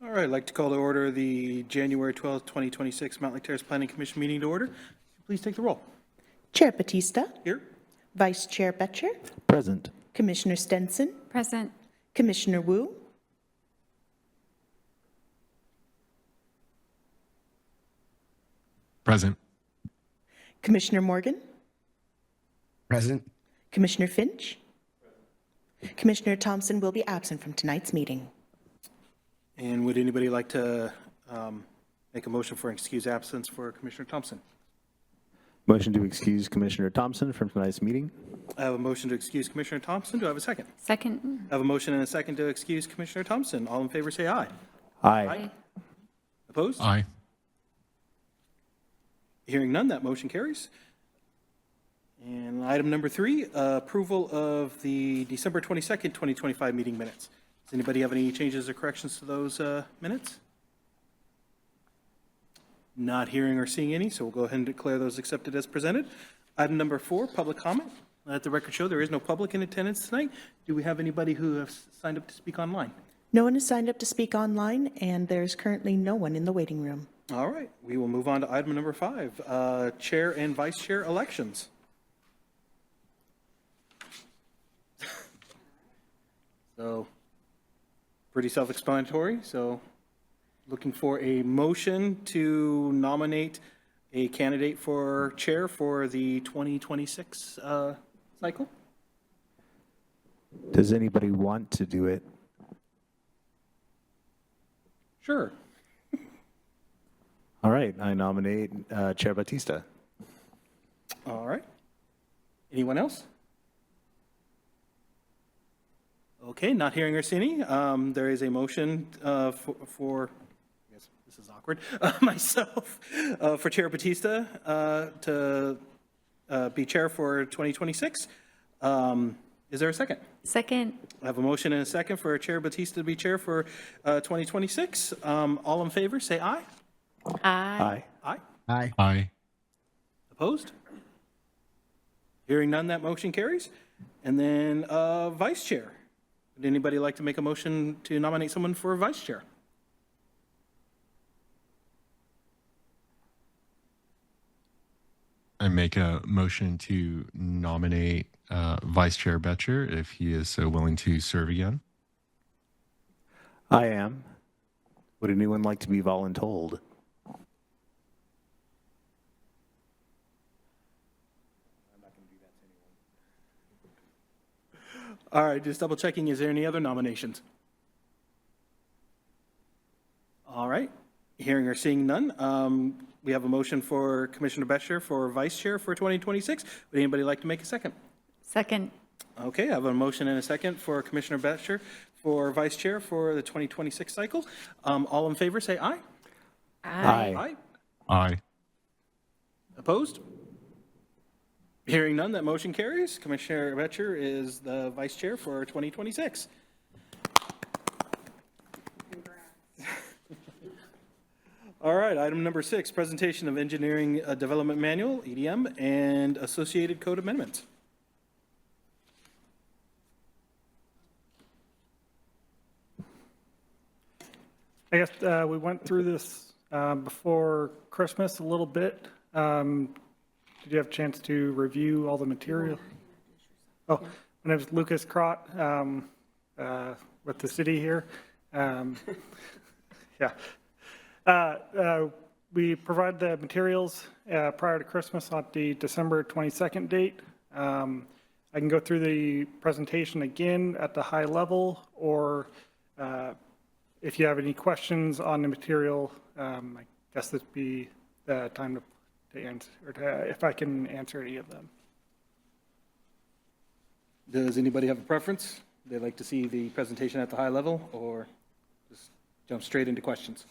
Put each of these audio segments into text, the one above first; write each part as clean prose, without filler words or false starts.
All right, I'd like to call to order the January 12th, 2026 Mountlake Terrace Planning Commission meeting to order. Please take the roll. Chair Batista, Here. Vice Chair Betcher, Present. Commissioner Stenson, Present. Commissioner Wu, Present. Commissioner Morgan, Present. Commissioner Finch. Commissioner Thompson will be absent from tonight's meeting. And would anybody like to make a motion for excused absence for Commissioner Thompson? Motion to excuse Commissioner Thompson from tonight's meeting. I have a motion to excuse Commissioner Thompson. Do I have a second? Second. I have a motion and a second to excuse Commissioner Thompson. All in favor say aye. Aye. Opposed? Aye. Hearing none, that motion carries. And item number 3, approval of the December 22nd, 2025 meeting minutes. Does anybody have any changes or corrections to those minutes? Not hearing or seeing any, so we'll go ahead and declare those accepted as presented. Item number 4, public comment. Let the record show there is no public in attendance tonight. Do we have anybody who has signed up to speak online? No one has signed up to speak online, and there's currently no one in the waiting room. All right, we will move on to item number 5, chair and vice chair elections. So, pretty self-explanatory. So, looking for a motion to nominate a candidate for chair for the 2026 cycle. Does anybody want to do it? Sure. All right, I nominate Chair Batista. All right. Anyone else? Okay, not hearing or seeing any. There is a motion for, I guess this is awkward, myself, for Chair Batista to be chair for 2026. Is there a second? Second. I have a motion and a second for Chair Batista to be chair for 2026. All in favor, say aye. Aye. Aye. Aye. Aye. Opposed? Hearing none, that motion carries. And then vice chair. Would anybody like to make a motion to nominate someone for vice chair? I make a motion to nominate Vice Chair Betcher if he is so willing to serve again. I am. Would anyone like to be voluntold? All right, just double checking. Is there any other nominations? All right, hearing or seeing none. We have a motion for Commissioner Bescher for vice chair for 2026. Would anybody like to make a second? Second. Okay, I have a motion and a second for Commissioner Bescher for vice chair for the 2026 cycle. All in favor, say aye. Aye. Aye. Aye. Opposed? Hearing none, that motion carries. Commissioner Betcher is the vice chair for 2026. All right, item number 6, presentation of Engineering Development Manual, EDM, and associated code amendments. I guess we went through this before Christmas a little bit. Did you have a chance to review all the material? Oh, my name is Lucas Crott with the city here. Yeah. We provide the materials prior to Christmas on the December 22nd date. I can go through the presentation again at the high level, or if you have any questions on the material, I guess this would be the time to answer, or if I can answer any of them. Does anybody have a preference? They'd like to see the presentation at the high level, or just jump straight into questions?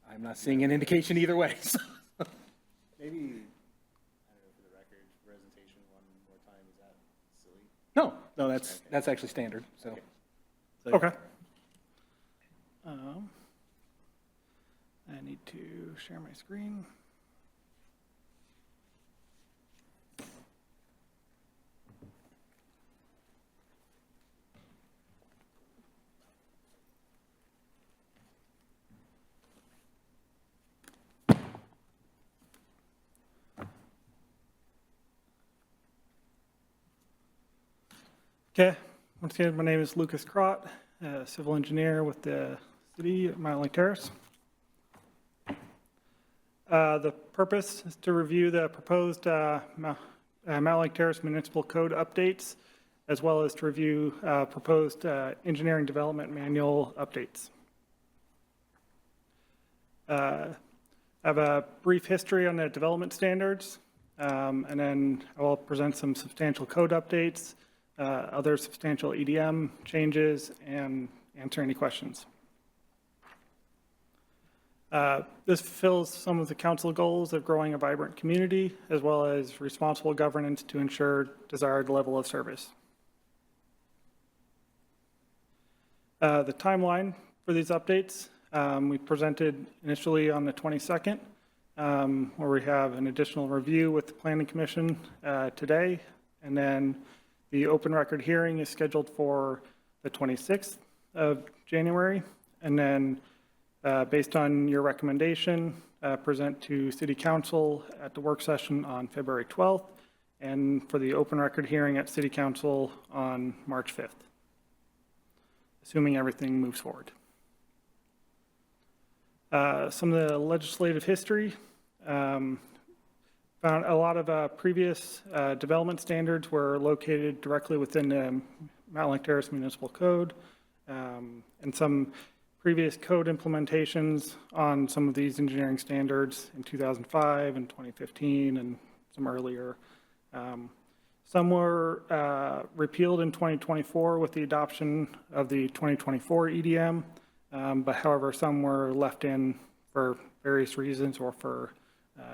I'm not seeing an indication either way. So. Maybe, I don't know, for the record, presentation one more time, is that silly? No, that's actually standard, so. Okay. I need to share my screen. Okay, once again, my name is Lucas Crott, civil engineer with the city of Mountlake Terrace. The purpose is to review the proposed Mountlake Terrace Municipal Code updates, as well as to review proposed engineering development manual updates. I have a brief history on the development standards, and then I will present some substantial code updates, other substantial EDM changes, and answer any questions. This fulfills some of the council goals of growing a vibrant community, as well as responsible governance to ensure desired level of service. The timeline for these updates, we presented initially on the 22nd, where we have an additional review with the Planning Commission today, and then the open record hearing is scheduled for the 26th of January, and then based on your recommendation, present to City Council at the work session on February 12th, and for the open record hearing at City Council on March 5th, assuming everything moves forward. Some of the legislative history. Found a lot of previous development standards were located directly within the Mountlake Terrace Municipal Code, and some previous code implementations on some of these engineering standards in 2005 and 2015 and some earlier. Some were repealed in 2024 with the adoption of the 2024 EDM, but however, some were left in for various reasons or for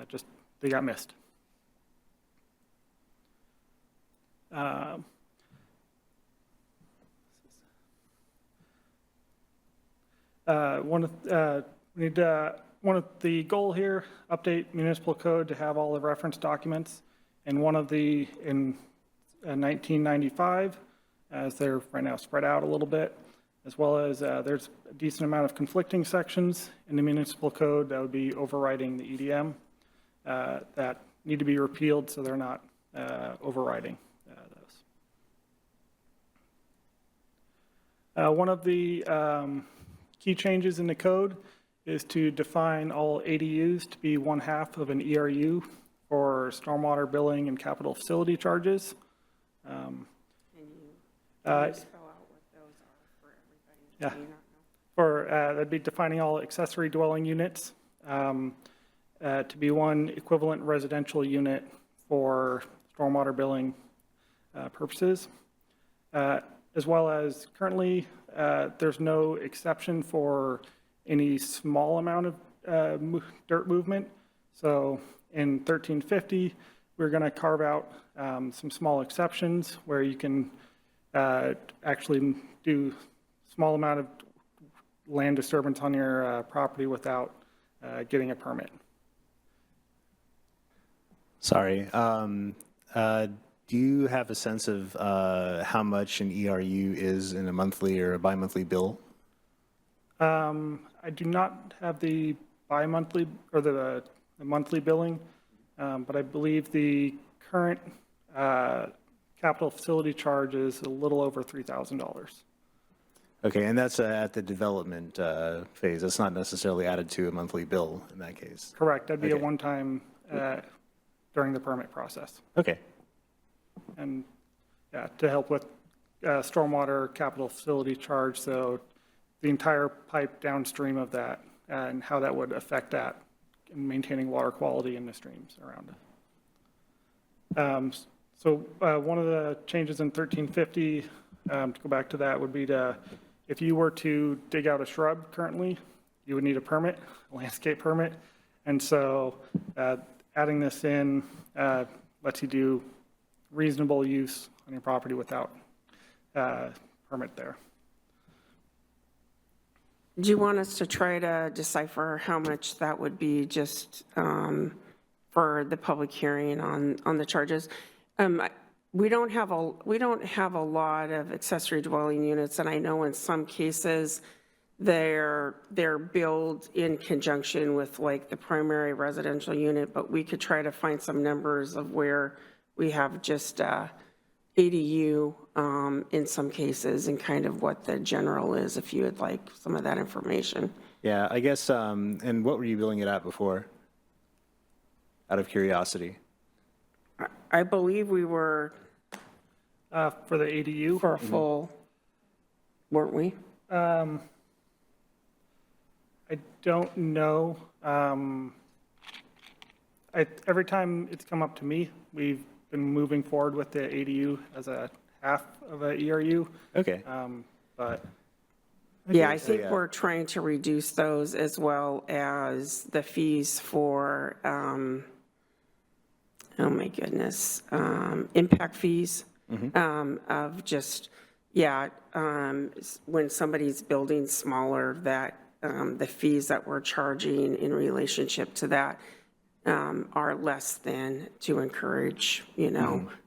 just they got missed. One of the goal here, update municipal code to have all the reference documents, and one of the in 1995, as they're right now spread out a little bit, as well as there's a decent amount of conflicting sections in the municipal code that would be overriding the EDM that need to be repealed so they're not overriding those. One of the key changes in the code is to define all ADUs to be 1/2 of an ERU for stormwater billing and capital facility charges. Can you spell out what those are for everybody that may not know? For that'd be defining all accessory dwelling units to be one equivalent residential unit for stormwater billing purposes, as well as currently there's no exception for any small amount of dirt movement. So in 1350, we're going to carve out some small exceptions where you can actually do small amount of land disturbance on your property without getting a permit. Sorry. Do you have a sense of how much an ERU is in a monthly or a bi-monthly bill? I do not have the bi-monthly or the monthly billing, but I believe the current capital facility charge is a little over $3,000. Okay, and that's at the development phase. That's not necessarily added to a monthly bill in that case. Correct. That'd be a Okay. one-time during the permit process. Okay. And yeah, to help with stormwater capital facility charge, so the entire pipe downstream of that and how that would affect that in maintaining water quality in the streams around it. So one of the changes in 1350, to go back to that, would be to, if you were to dig out a shrub currently, you would need a permit, a landscape permit. And so adding this in lets you do reasonable use on your property without permit there. Do you want us to try to decipher how much that would be just for the public hearing on the charges? We don't have a lot of accessory dwelling units, and I know in some cases they're billed in conjunction with like the primary residential unit, but we could try to find some numbers of where we have just ADU in some cases and kind of what the general is, if you would like some of that information. Yeah, I guess, and what were you billing it at before? Out of curiosity. I believe we were For the ADU, for a full, weren't we? I don't know. Every time it's come up to me, we've been moving forward with the ADU as a half of a ERU, Okay. but Yeah, I so think yeah. we're trying to reduce those as well as the fees for, oh my goodness, impact fees of just, when somebody's building smaller, that the fees that we're charging in relationship to that are less than to encourage,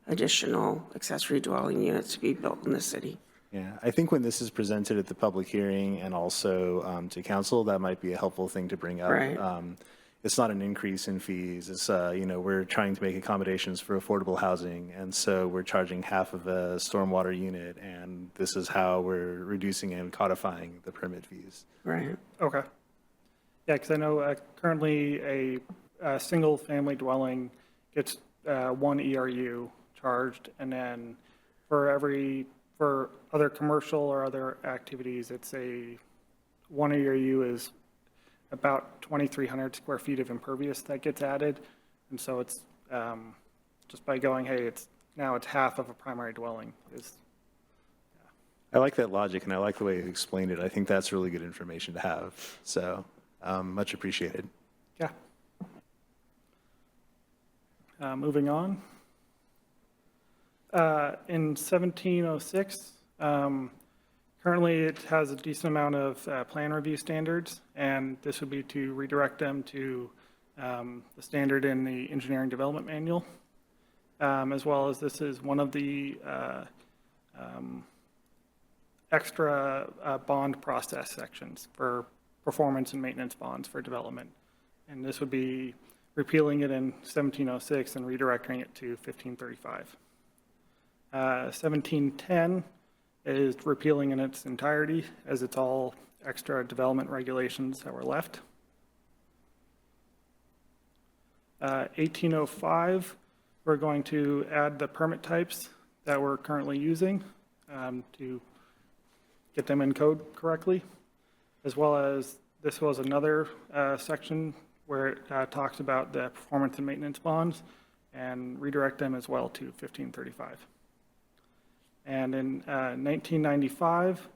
additional accessory dwelling units to be built in the city. Yeah, I think when this is presented at the public hearing and also to council, that might be a helpful thing to bring up. Right. It's not an increase in fees. It's, we're trying to make accommodations for affordable housing. And so we're charging half of a stormwater unit. And this is how we're reducing and codifying the permit fees. Right. okay. Yeah, because I know currently a single-family dwelling gets one ERU charged, and then for other commercial or other activities, it's one ERU is about 2,300 square feet of impervious that gets added. And so it's just by going, hey, now it's half of a primary dwelling. I like that logic, and I like the way you explained it. I think that's really good information to have. So much appreciated. Yeah. Moving on. In 1706, currently it has a decent amount of plan review standards, and this would be to redirect them to the standard in the engineering development manual, as well as this is one of the extra bond process sections for performance and maintenance bonds for development. And this would be repealing it in 1706 and redirecting it to 1535. 1710 is repealing in its entirety, as it's all extra development regulations that were left. 1805, we're going to add the permit types that we're currently using to get them in code correctly, as well as this was another section where it talks about the performance and maintenance bonds, and redirect them as well to 1535. And in 1995,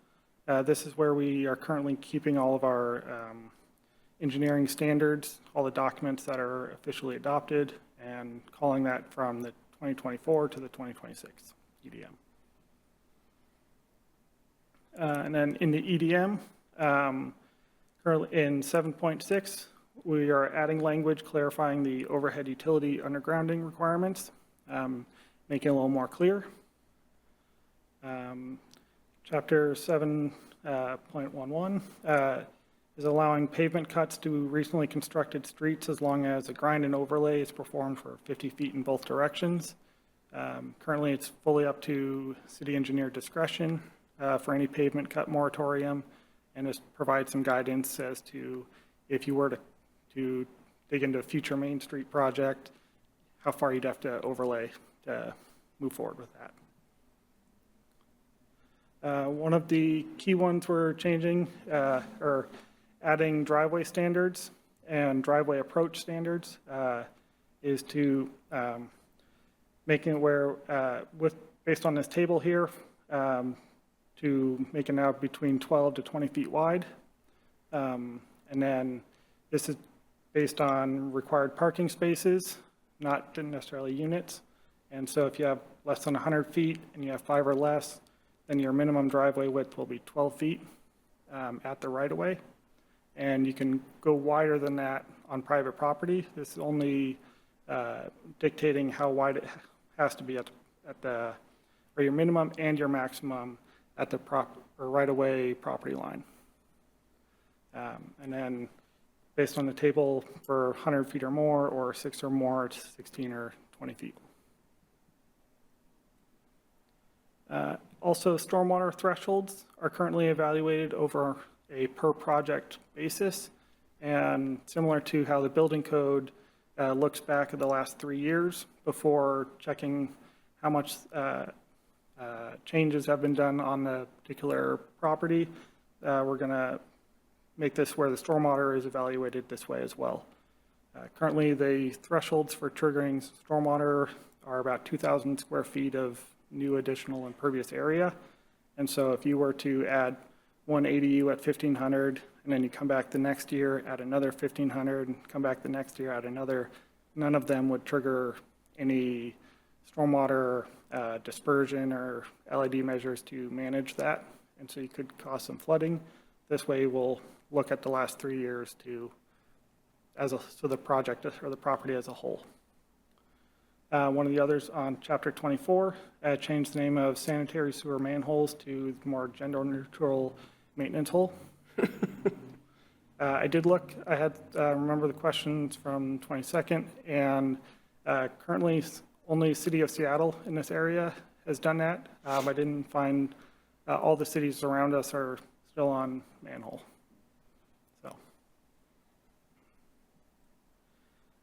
this is where we are currently keeping all of our engineering standards, all the documents that are officially adopted, and calling that from the 2024 to the 2026 EDM. And then in the EDM, currently in 7.6, we are adding language clarifying the overhead utility undergrounding requirements, making it a little more clear. Chapter 7.11 is allowing pavement cuts to recently constructed streets as long as a grind and overlay is performed for 50 feet in both directions. Currently, it's fully up to city engineer discretion for any pavement cut moratorium, and this provides some guidance as to if you were to dig into a future Main Street project, how far you'd have to overlay to move forward with that. One of the key ones we're changing or adding driveway standards and driveway approach standards is to making it where, based on this table here, to make it now between 12 to 20 feet wide. And then this is based on required parking spaces, not necessarily units. And so if you have less than 100 feet and you have 5 or less, then your minimum driveway width will be 12 feet at the right-of-way. And you can go wider than that on private property. This is only dictating how wide it has to be at the, or your minimum and your maximum at the right-of-way property line. And then based on the table for 100 feet or more, or 6 or more, it's 16 or 20 feet. Also, stormwater thresholds are currently evaluated over a per-project basis. And similar to how the building code looks back at the last 3 years before checking how much changes have been done on the particular property, we're going to make this where the stormwater is evaluated this way as well. Currently, the thresholds for triggering stormwater are about 2,000 square feet of new additional impervious area. And so if you were to add one ADU at 1,500, and then you come back the next year, add another 1,500, and come back the next year, add another, none of them would trigger any stormwater dispersion or LED measures to manage that. And so you could cause some flooding. This way we'll look at the last 3 years so the project or the property as a whole. One of the others on Chapter 24, changed the name of sanitary sewer manholes to more gender-neutral maintenance hole. I did look, I had, remember the questions from 22nd, and currently only City of Seattle in this area has done that. I didn't find, all the cities around us are still on manhole.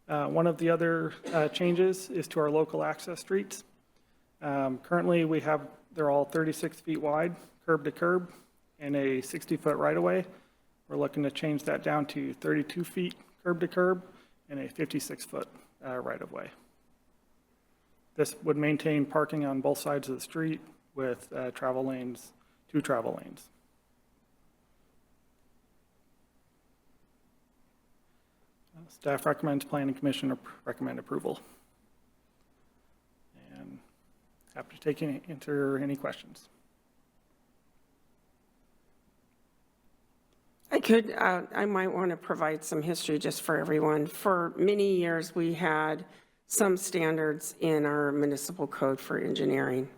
One of the other changes is to our local access streets. Currently, they're all 36 feet wide, curb to curb, and a 60-foot right-of-way. We're looking to change that down to 32 feet curb to curb and a 56-foot right-of-way. This would maintain parking on both sides of the street with travel lanes, 2 travel lanes. Staff recommends, Planning Commission recommend approval. And happy to answer any questions. I might want to provide some history just for everyone. For many years, we had some standards in our municipal code for engineering.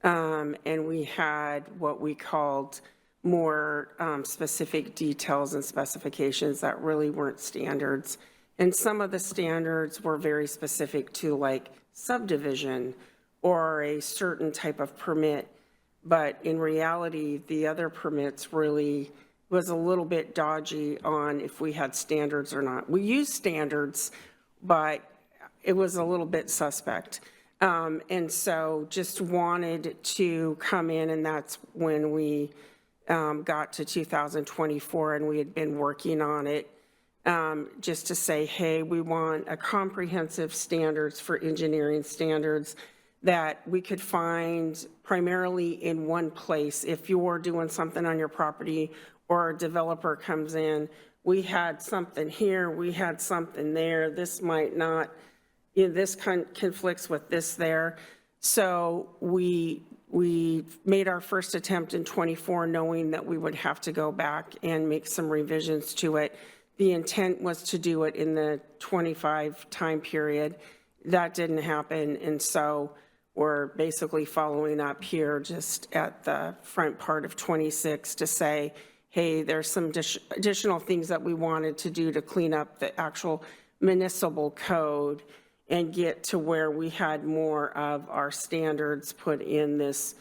And we had what we called more specific details and specifications that really weren't standards. And some of the standards were very specific to like subdivision or a certain type of permit. But in reality, the other permits really was a little bit dodgy on if we had standards or not. We used standards, but it was a little bit suspect. And so just wanted to come in, and that's when we got to 2024, and we had been working on it just to say, hey, we want a comprehensive standards for engineering standards that we could find primarily in one place. If you're doing something on your property or a developer comes in, we had something here, we had something there, this might not, this conflicts with this there. So we made our first attempt in 24 knowing that we would have to go back and make some revisions to it. The intent was to do it in the 25 time period. That didn't happen, and so we're basically following up here just at the front part of 26 to say, hey, there's some additional things that we wanted to do to clean up the actual municipal code and get to where we had more of our standards put in this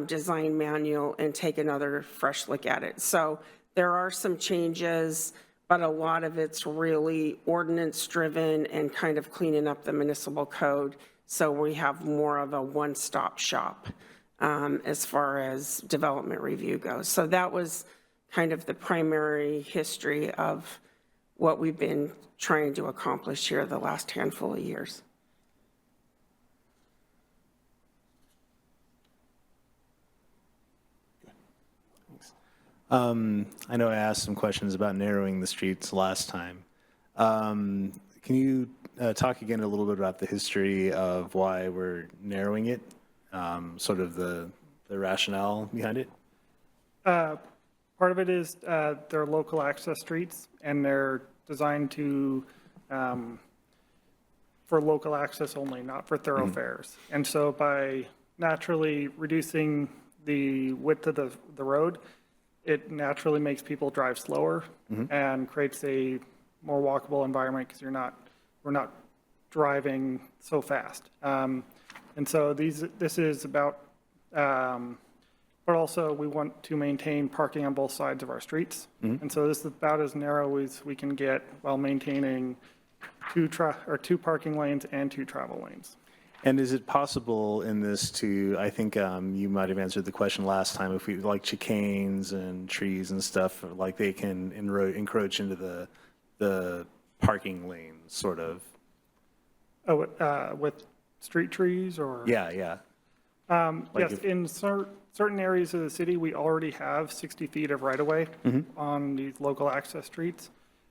design manual and take another fresh look at it. So there are some changes, but a lot of it's really ordinance driven and kind of cleaning up the municipal code. So we have more of a one-stop shop as far as development review goes. So that was kind of the primary history of what we've been trying to accomplish here the last handful of years. I know I asked some questions about narrowing the streets last time. Can you talk again a little bit about the history of why we're narrowing it, sort of the rationale behind it? Part of it is they're local access streets, and they're designed to for local access only, not for thoroughfares. And so by naturally reducing the width of the road, it naturally makes people drive slower and creates a more walkable environment because we're not driving so fast. And so this is about But also, we want to maintain parking on both sides of our streets. And so this is about as narrow as we can get while maintaining two parking lanes and 2 travel lanes. And is it possible in this to, I think you might have answered the question last time, if we like chicanes and trees and stuff, like they can encroach into the parking lanes, sort of? Oh, with street trees or? Yeah. Yes, in certain areas of the city, we already have 60 feet of right-of-way on these local access streets.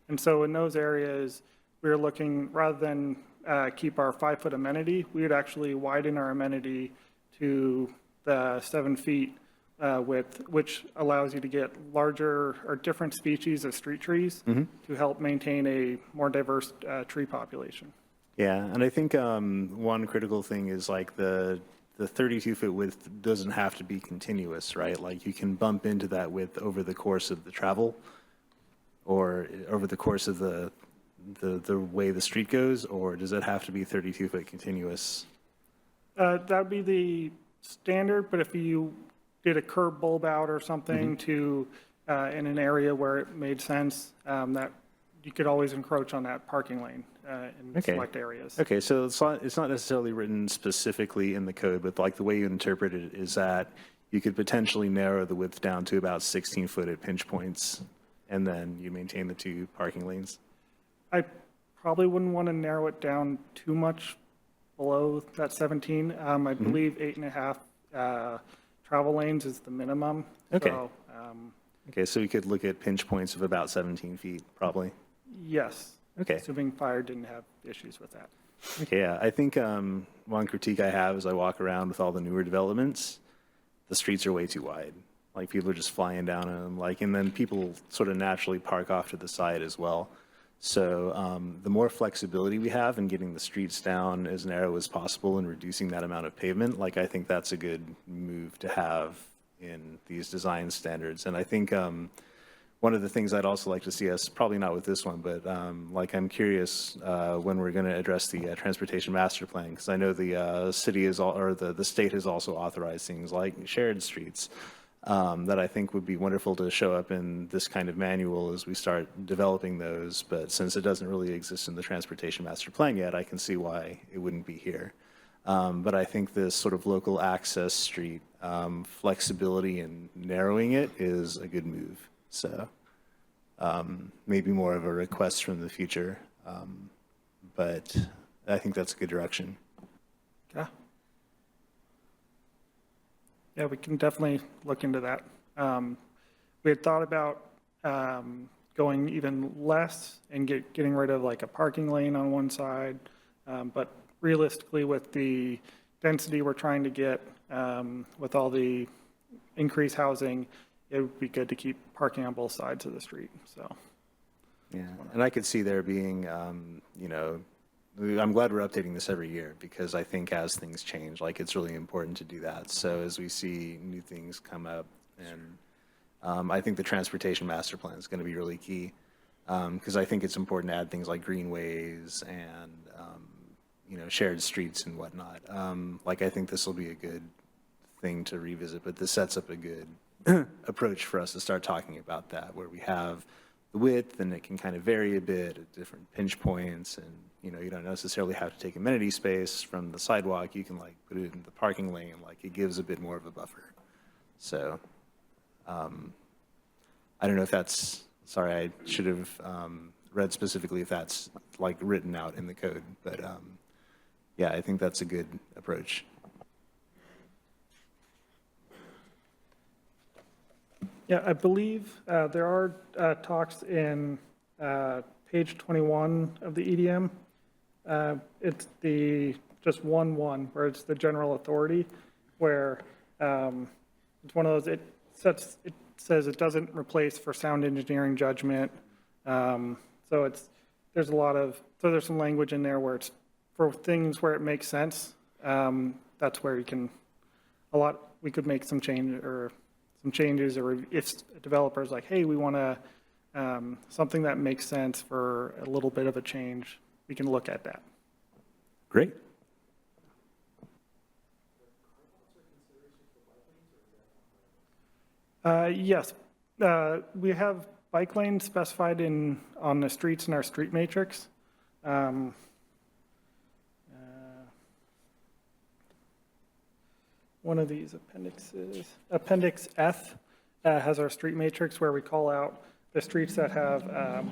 And so in those areas, we're looking, rather than keep our 5-foot amenity, we would actually widen our amenity to the 7 feet width, which allows you to get larger or different species of street trees to help maintain a more diverse tree population. Yeah, and I think one critical thing is like the 32-foot width doesn't have to be continuous, right? Like you can bump into that width over the course of the travel or over the course of the way the street goes, or does it have to be 32-foot continuous? That would be the standard, but if you did a curb bulb out or something to, in an area where it made sense, that you could always encroach on that parking lane in select areas. Okay, so it's not necessarily written specifically in the code, but like the way you interpret it is that you could potentially narrow the width down to about 16-foot at pinch points, and then you maintain the 2 parking lanes. I probably wouldn't want to narrow it down too much below that 17. I believe 8.5 travel lanes is the minimum. Okay. So, Okay, so you could look at pinch points of about 17 feet, probably. yes. Okay. Assuming fire didn't have issues with that. Okay, yeah. I think one critique I have as I walk around with all the newer developments, the streets are way too wide. Like people are just flying down them, like, and then people sort of naturally park off to the side as well. So the more flexibility we have in getting the streets down as narrow as possible and reducing that amount of pavement, like I think that's a good move to have in these design standards. And I think one of the things I'd also like to see us, probably not with this one, but like I'm curious when we're going to address the transportation master plan, because I know the city is or the state has also authorized things like shared streets that I think would be wonderful to show up in this kind of manual as we start developing those. But since it doesn't really exist in the transportation master plan yet, I can see why it wouldn't be here. But I think this sort of local access street flexibility and narrowing it is a good move. So maybe more of a request from the future, but I think that's a good direction. Yeah. Yeah, we can definitely look into that. We had thought about going even less and getting rid of like a parking lane on one side, but realistically with the density we're trying to get, with all the increased housing, it would be good to keep parking on both sides of the street, so. Yeah, and I could see there being, you know, I'm glad we're updating this every year because I think as things change, like it's really important to do that. So as we see new things come up, and I think the transportation master plan is going to be really key because I think it's important to add things like greenways and, you know, shared streets and whatnot. Like I think this will be a good thing to revisit, but this sets up a good approach for us to start talking about that, where we have the width and it can kind of vary a bit at different pinch points, and you know, you don't necessarily have to take amenity space from the sidewalk. You can like put it in the parking lane, like it gives a bit more of a buffer. So I don't know if that's, sorry, I should have read specifically if that's like written out in the code, but yeah, I think that's a good approach. Yeah, I believe there are talks in page 21 of the EDM. It's the just 1.1, where it's the general authority, where it's one of those, it says it doesn't replace for sound engineering judgment. So there's some language in there where it's for things where it makes sense. That's where we could make some changes, or if a developer is like, hey, we want to, something that makes sense for a little bit of a change, we can look at that. Great. Yes, we have bike lanes specified on the streets in our street matrix. One of these appendixes, Appendix F, has our street matrix where we call out the streets that have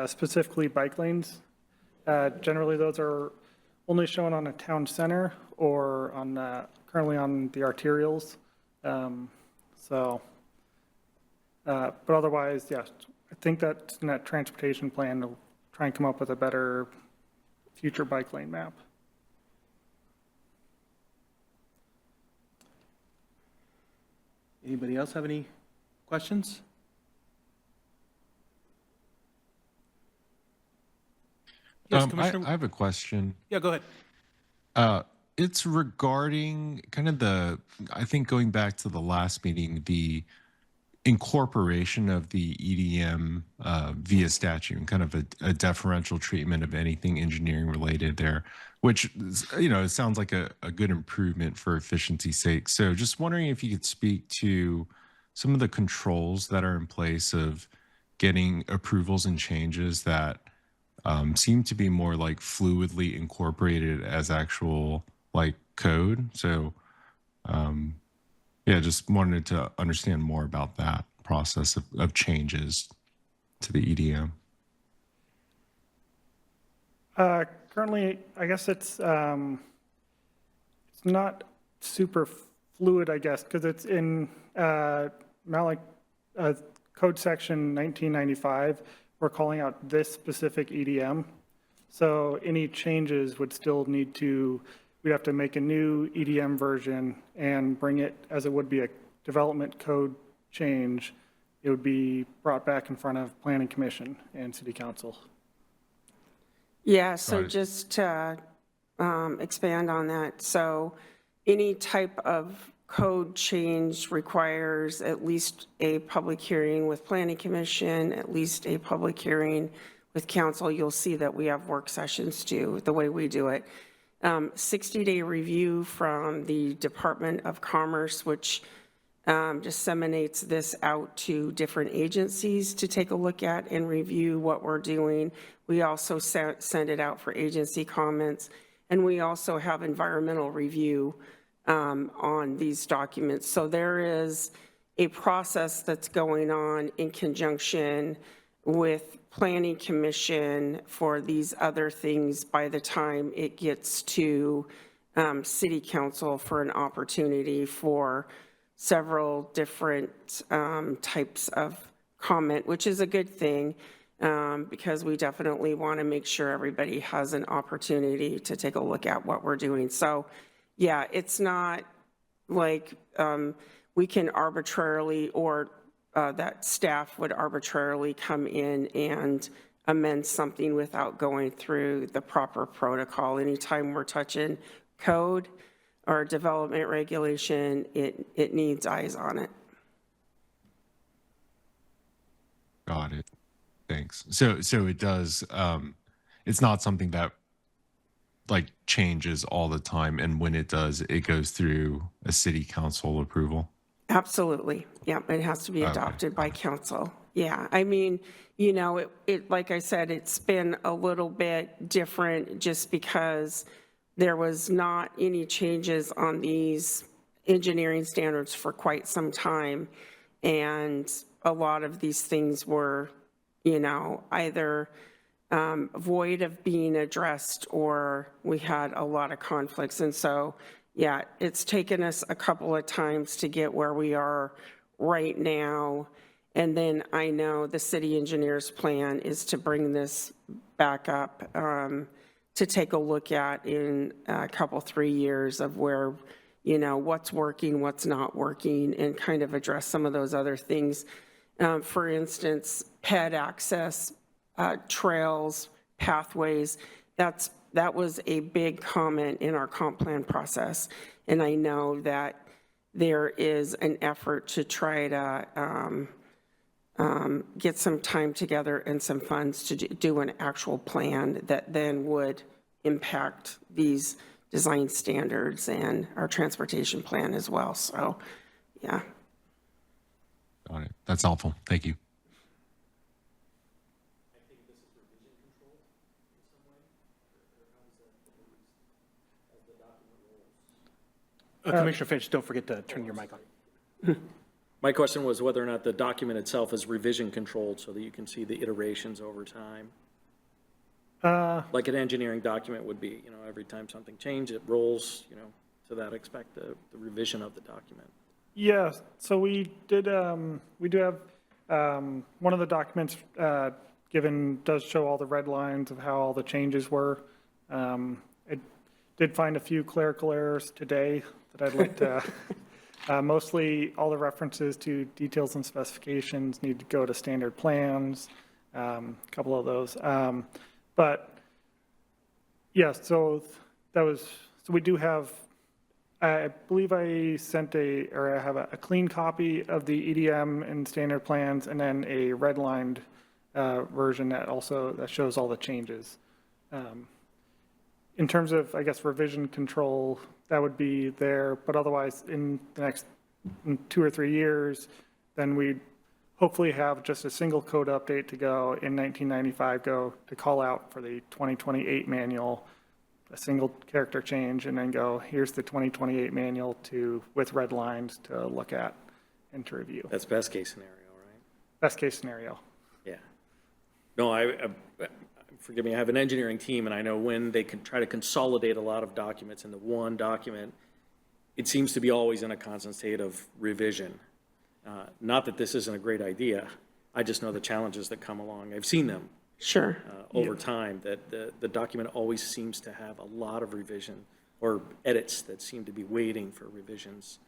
specifically bike lanes. Generally, those are only shown on a town center or currently on the arterials. But otherwise, yes, I think that in that transportation plan, to try and come up with a better future bike lane map. Anybody else have any questions? Yes, I Commissioner. have a question. Yeah, go ahead. It's regarding kind of I think going back to the last meeting, the incorporation of the EDM via statute and kind of a deferential treatment of anything engineering related there, which, it sounds like a good improvement for efficiency's sake. So just wondering if you could speak to some of the controls that are in place of getting approvals and changes that seem to be more like fluidly incorporated as actual like code. So yeah, just wanted to understand more about that process of changes to the EDM. Currently, I guess it's not super fluid, I guess, because it's in Mountlake Code Section 1995. We're calling out this specific EDM. So any changes would still we'd have to make a new EDM version and bring it, as it would be a development code change, it would be brought back in front of Planning Commission and City Council. Yeah, so Right. just to expand on that, so any type of code change requires at least a public hearing with Planning Commission, at least a public hearing with council. You'll see that we have work sessions too, the way we do it. 60-day review from the Department of Commerce, which disseminates this out to different agencies to take a look at and review what we're doing. We also send it out for agency comments, and we also have environmental review on these documents. So there is a process that's going on in conjunction with Planning Commission for these other things by the time it gets to City Council for an opportunity for several different types of comment, which is a good thing because we definitely want to make sure everybody has an opportunity to take a look at what we're doing. So yeah, it's not like we can arbitrarily or that staff would arbitrarily come in and amend something without going through the proper protocol. Anytime we're touching code or development regulation, it needs eyes on it. Got it. Thanks. So it does, it's not something that like changes all the time. And when it does, it goes through a city council approval. Absolutely. Yeah, it has to be adopted by council. Yeah, I mean, it like I said, it's been a little bit different just because there was not any changes on these engineering standards for quite some time. And a lot of these things were, either void of being addressed or we had a lot of conflicts. And so, yeah, it's taken us a couple of times to get where we are right now. And then I know the city engineer's plan is to bring this back up to take a look at in a couple, 3 years of where, what's working, what's not working, and kind of address some of those other things. For instance, ped access, trails, pathways, that was a big comment in our comp plan process. And I know that there is an effort to try to get some time together and some funds to do an actual plan that then would impact these design standards and our transportation plan as well. So, yeah. Got it. That's helpful. Thank you. Commissioner Finch, don't forget to turn your mic on. My question was whether or not the document itself is revision controlled so that you can see the iterations over time. Like an engineering document would be, every time something changes, it rolls, to that expect the revision of the document. Yeah, so we do have, one of the documents given does show all the red lines of how all the changes were. I did find a few clerical errors today that I'd like to, mostly all the references to details and specifications need to go to standard plans, a couple of those. But yeah, so we do have, I believe I sent I have a clean copy of the EDM and standard plans, and then a redlined version that shows all the changes. In terms of, I guess, revision control, that would be there, but otherwise, in the next 2 or 3 years, then we'd hopefully have just a single code update to go in 1995, go to call out for the 2028 manual, a single character change, and then go, here's the 2028 manual with red lines to look at and to review. That's best case scenario, right? Best case scenario. Yeah. No, forgive me, I have an engineering team, and I know when they can try to consolidate a lot of documents into one document, it seems to be always in a constant state of revision. Not that this isn't a great idea. I just know the challenges that come along. I've seen them Sure. over time, that the document always seems to have a lot of revision or edits that seem to be waiting for revisions,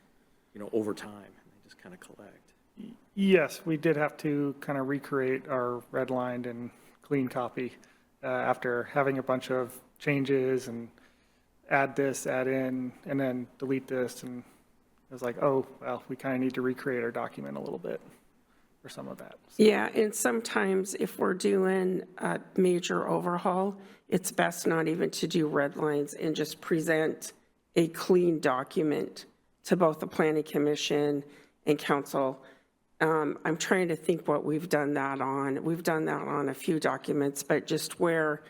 over time, and they just kind of collect. Yes, we did have to kind of recreate our redlined and clean copy after having a bunch of changes and add this, add in, and then delete this. And it was like, oh, well, we kind of need to recreate our document a little bit for some of that. So, Yeah, and sometimes if we're doing a major overhaul, it's best not even to do red lines and just present a clean document to both the planning commission and council. I'm trying to think what we've done that on. We've done that on a few documents, but just where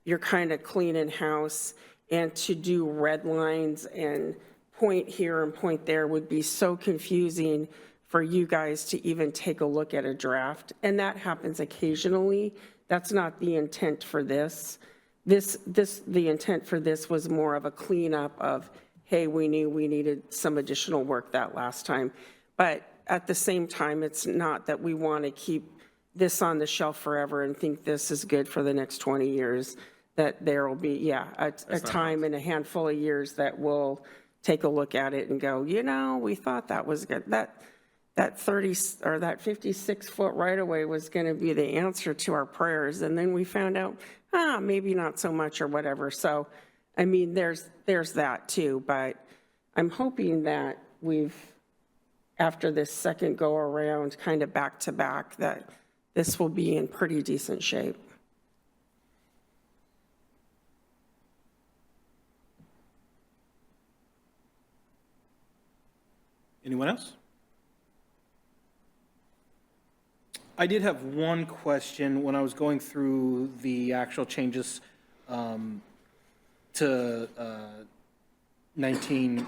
you're kind of clean in house, and to do red lines and point here and point there would be so confusing for you guys to even take a look at a draft. And that happens occasionally. That's not the intent for this. The intent for this was more of a cleanup of, hey, we knew we needed some additional work that last time. But at the same time, it's not that we want to keep this on the shelf forever and think this is good for the next 20 years, that there will be, a time in a handful of years that we'll take a look at it and go, we thought that was good. That 30 or that 56-foot right-of-way was going to be the answer to our prayers. And then we found out, maybe not so much or whatever. So, I mean, there's that too. But I'm hoping that after this second go around, kind of back to back, that this will be in pretty decent shape. Anyone else? I did have one question when I was going through the actual changes to 19,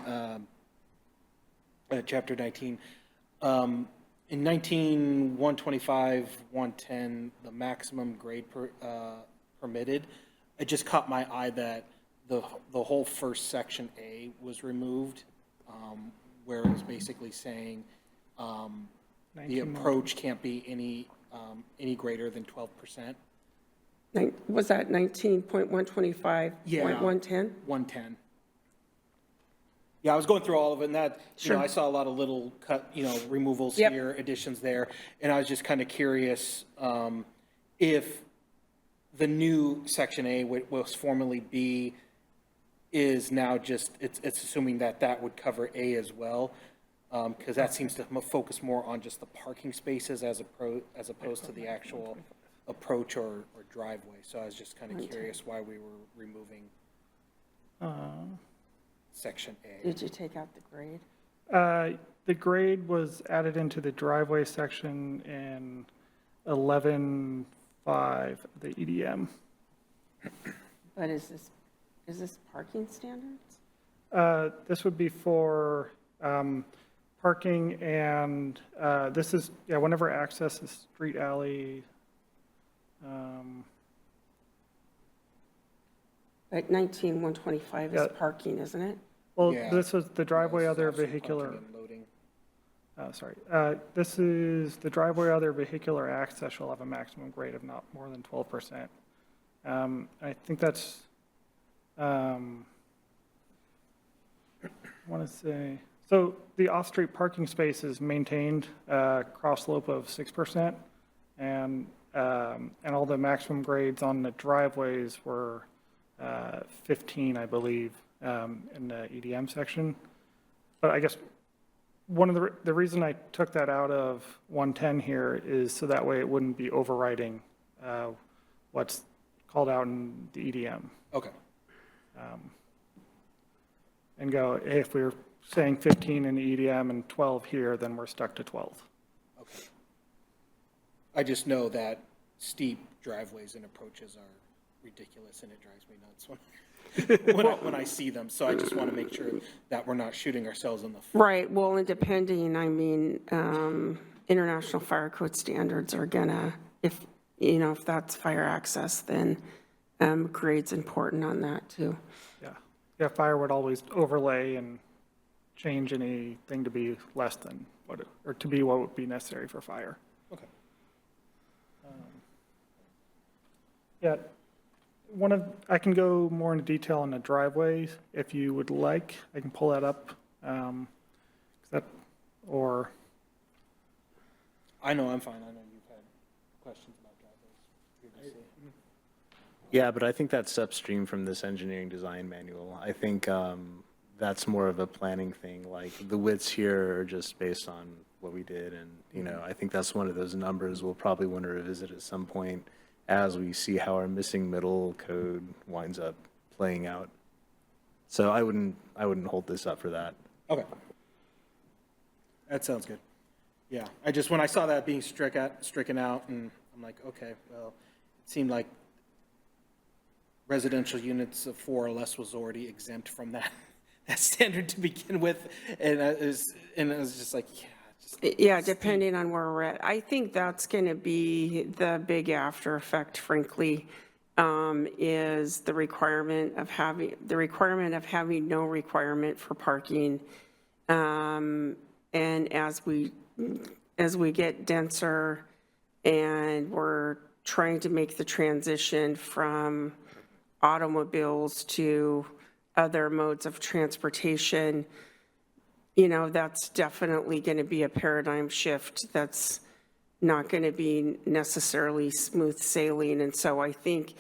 chapter 19. In 19-125, 110, the maximum grade permitted, it just caught my eye that the whole first section A was removed, where it was basically saying the approach can't be any greater than 12%. Was that 19.125.110? Yeah. 110. Yeah, I was going through all of it, and that, Sure. I saw a lot of little cut, removals Yep. here, additions there, and I was just kind of curious if the new section A, what was formerly B, is now just, it's assuming that would cover A as well, because that seems to focus more on just the parking spaces as opposed to the actual approach or driveway. So I was just kind of curious why we were removing section A. Did you take out the grade? The grade was added into the driveway section in 11.5 of the EDM. But is this parking standards? This would be for parking and this is, yeah, whenever access is street alley. But 19-125 is Yeah. parking, isn't it? Well, Yeah. this was the driveway This is other also parking vehicular, and loading. sorry. This is the driveway other vehicular access shall have a maximum grade of not more than 12%. I think that's, I want to say, so the off-street parking space is maintained cross slope of 6%, and all the maximum grades on the driveways were 15, I believe, in the EDM section. But I guess one of the reason I took that out of 110 here is so that way it wouldn't be overriding what's called out in the EDM. Okay. And go, hey, if we're saying 15 in the EDM and 12 here, then we're stuck to 12. Okay. I just know that steep driveways and approaches are ridiculous, and it drives me nuts when I see them. So I just want to make sure that we're not shooting ourselves in the foot. Right, well, and depending, I mean, international fire code standards are gonna, if that's fire access, then grade's important on that too. Yeah, fire would always overlay and change anything to be less than or to be what would be necessary for fire. Okay. Yeah, I can go more into detail on the driveways if you would like. I can pull that up. Or I know I'm fine. I know you've had questions about driveways previously. Yeah, but I think that's upstream from this engineering design manual. I think that's more of a planning thing. Like the widths here are just based on what we did. And, I think that's one of those numbers we'll probably want to revisit at some point as we see how our missing middle code winds up playing out. So I wouldn't hold this up for that. Okay. That sounds good. Yeah, when I saw that being stricken out, and I'm like, okay, well, it seemed like residential units of 4 or less was already exempt from that standard to begin with, and it was just like, yeah. Yeah, depending on where we're at. I think that's going to be the big after effect, frankly, is the requirement of having no requirement for parking. And as we get denser and we're trying to make the transition from automobiles to other modes of transportation, that's definitely going to be a paradigm shift. That's not going to be necessarily smooth sailing. And so I think,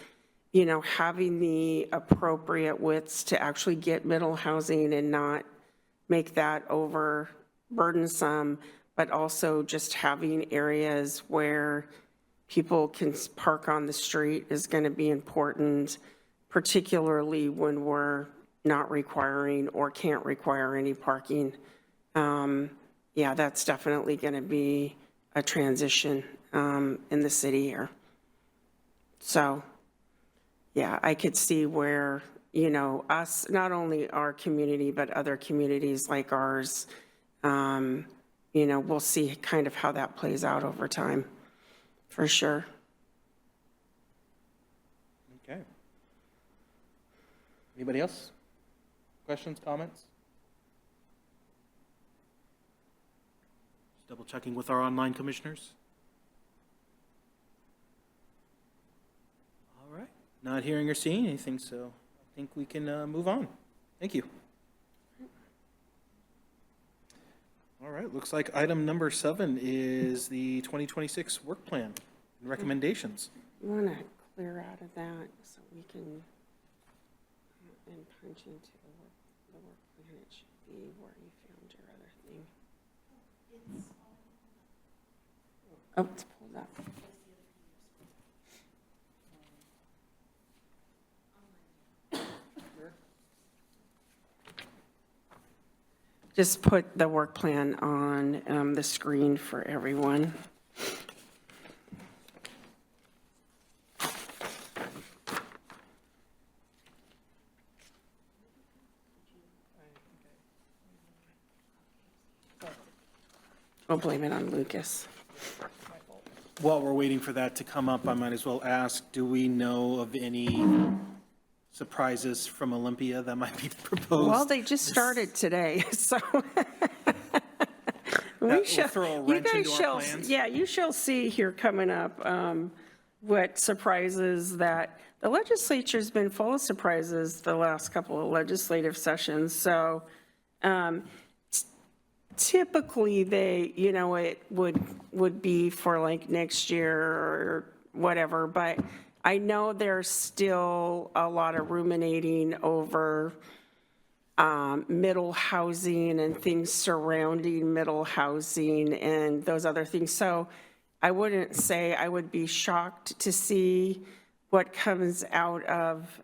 having the appropriate widths to actually get middle housing and not make that over burdensome, but also just having areas where people can park on the street is going to be important, particularly when we're not requiring or can't require any parking. Yeah, that's definitely going to be a transition in the city here. So, yeah, I could see where, us, not only our community, but other communities like ours, we'll see kind of how that plays out over time, for sure. Okay. Anybody else? Questions, comments? Double checking with our online commissioners. All right, not hearing or seeing anything, so I think we can move on. Thank you. All right, looks like item number 7 is the 2026 work plan and recommendations. You want to clear out of that so we can, and punch into the work plan. It should be where you found your other thing. Oh, it's pulled up. just put the work plan on the screen for everyone. I'll blame it on Lucas. While we're waiting for that to come up, I might as well ask, do we know of any surprises from Olympia that might be proposed? Well, they just started today, so. Will throw a You wrench guys into our shall, plans? yeah, you shall see here coming up what surprises that, the legislature's been full of surprises the last couple of legislative sessions, so typically they, it would be for like next year or whatever, but I know there's still a lot of ruminating over middle housing and things surrounding middle housing and those other things. So I wouldn't say I would be shocked to see what comes out of,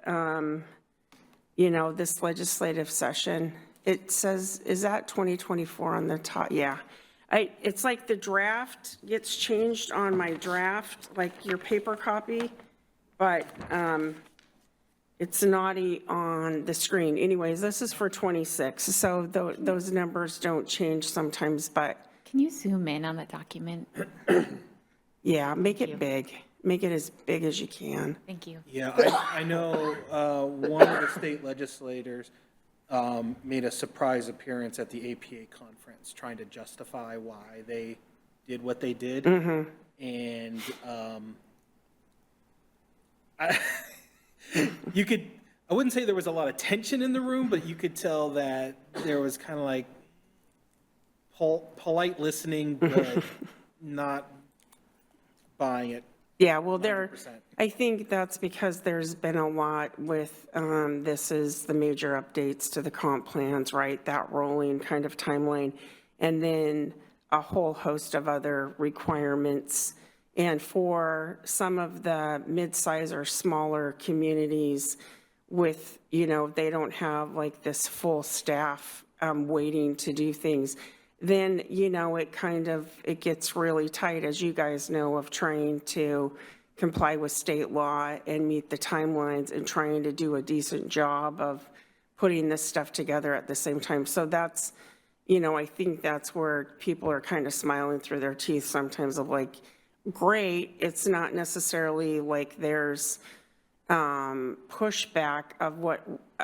this legislative session. It says, is that 2024 on the top? Yeah. It's like the draft gets changed on my draft, like your paper copy, but it's naughty on the screen. Anyways, this is for 26, so those numbers don't change sometimes, but Can you zoom in on the document? yeah, make it big. Make it as big as you can. Thank you. Yeah, I know one of the state legislators made a surprise appearance at the APA conference, trying to justify why they did what they did. And I wouldn't say there was a lot of tension in the room, but you could tell that there was kind of like polite listening, but not buying it. Yeah, well, 100%. I think that's because there's been a lot with, this is the major updates to the comp plans, right? That rolling kind of timeline. And then a whole host of other requirements. And for some of the mid-size or smaller communities with, they don't have like this full staff waiting to do things, then, it gets really tight, as you guys know, of trying to comply with state law and meet the timelines and trying to do a decent job of putting this stuff together at the same time. So that's, I think that's where people are kind of smiling through their teeth sometimes of like, great, it's not necessarily like there's pushback of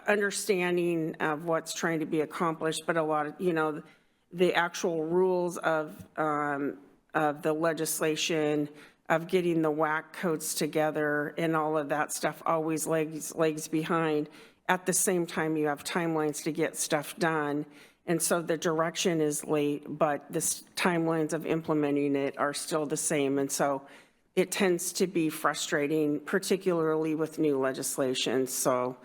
understanding of what's trying to be accomplished, but a lot of, the actual rules of the legislation, of getting the WAC codes together and all of that stuff always lags behind. At the same time, you have timelines to get stuff done. And so the direction is late, but the timelines of implementing it are still the same. And so it tends to be frustrating, particularly with new legislation. So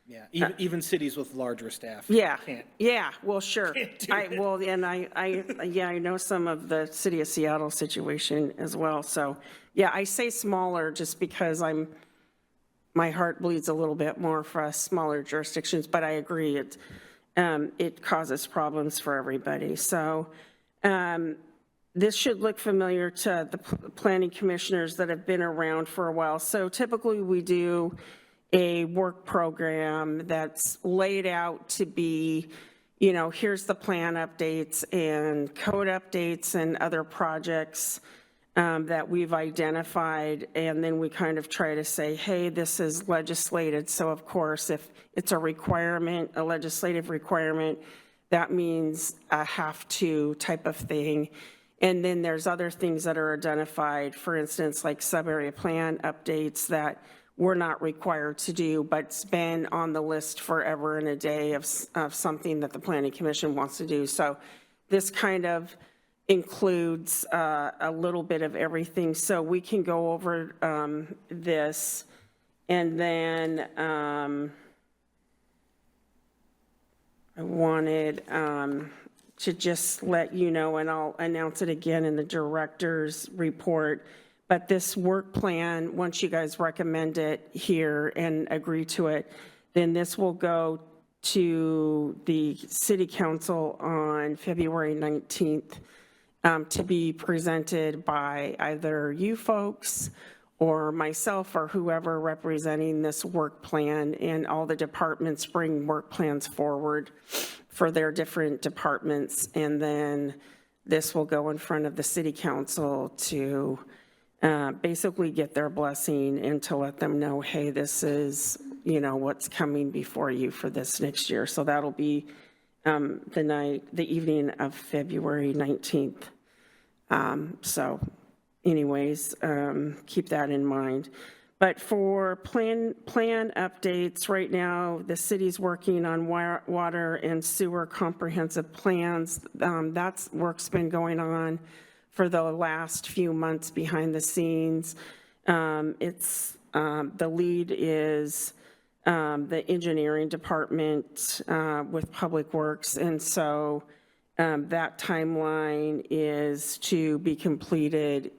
Yeah, even cities with larger staff. yeah, Can't. yeah, well, sure. Can't do it. Well, and I know some of the city of Seattle situation as well. So, yeah, I say smaller just because my heart bleeds a little bit more for us smaller jurisdictions, but I agree, it causes problems for everybody. So, this should look familiar to the planning commissioners that have been around for a while. So typically we do a work program that's laid out to be, here's the plan updates and code updates and other projects that we've identified. And then we kind of try to say, hey, this is legislated. So of course, if it's a requirement, a legislative requirement, that means a have to type of thing. And then there's other things that are identified, for instance, like sub-area plan updates that we're not required to do, but it's been on the list forever and a day of something that the Planning Commission wants to do. So this kind of includes a little bit of everything. So we can go over this, and then I wanted to just let you know, and I'll announce it again in the director's report, but this work plan, once you guys recommend it here and agree to it, then this will go to the city council on February 19th to be presented by either you folks or myself or whoever representing this work plan, and all the departments bring work plans forward for their different departments. And then this will go in front of the city council to basically get their blessing and to let them know, hey, this is, you know, what's coming before you for this next year. So that'll be the evening of February 19th. So anyways, keep that in mind. But for plan updates, right now, the city's working on water and sewer comprehensive plans. That's work's been going on for the last few months behind the scenes. The lead is the engineering department with Public Works, and so that timeline is to be completed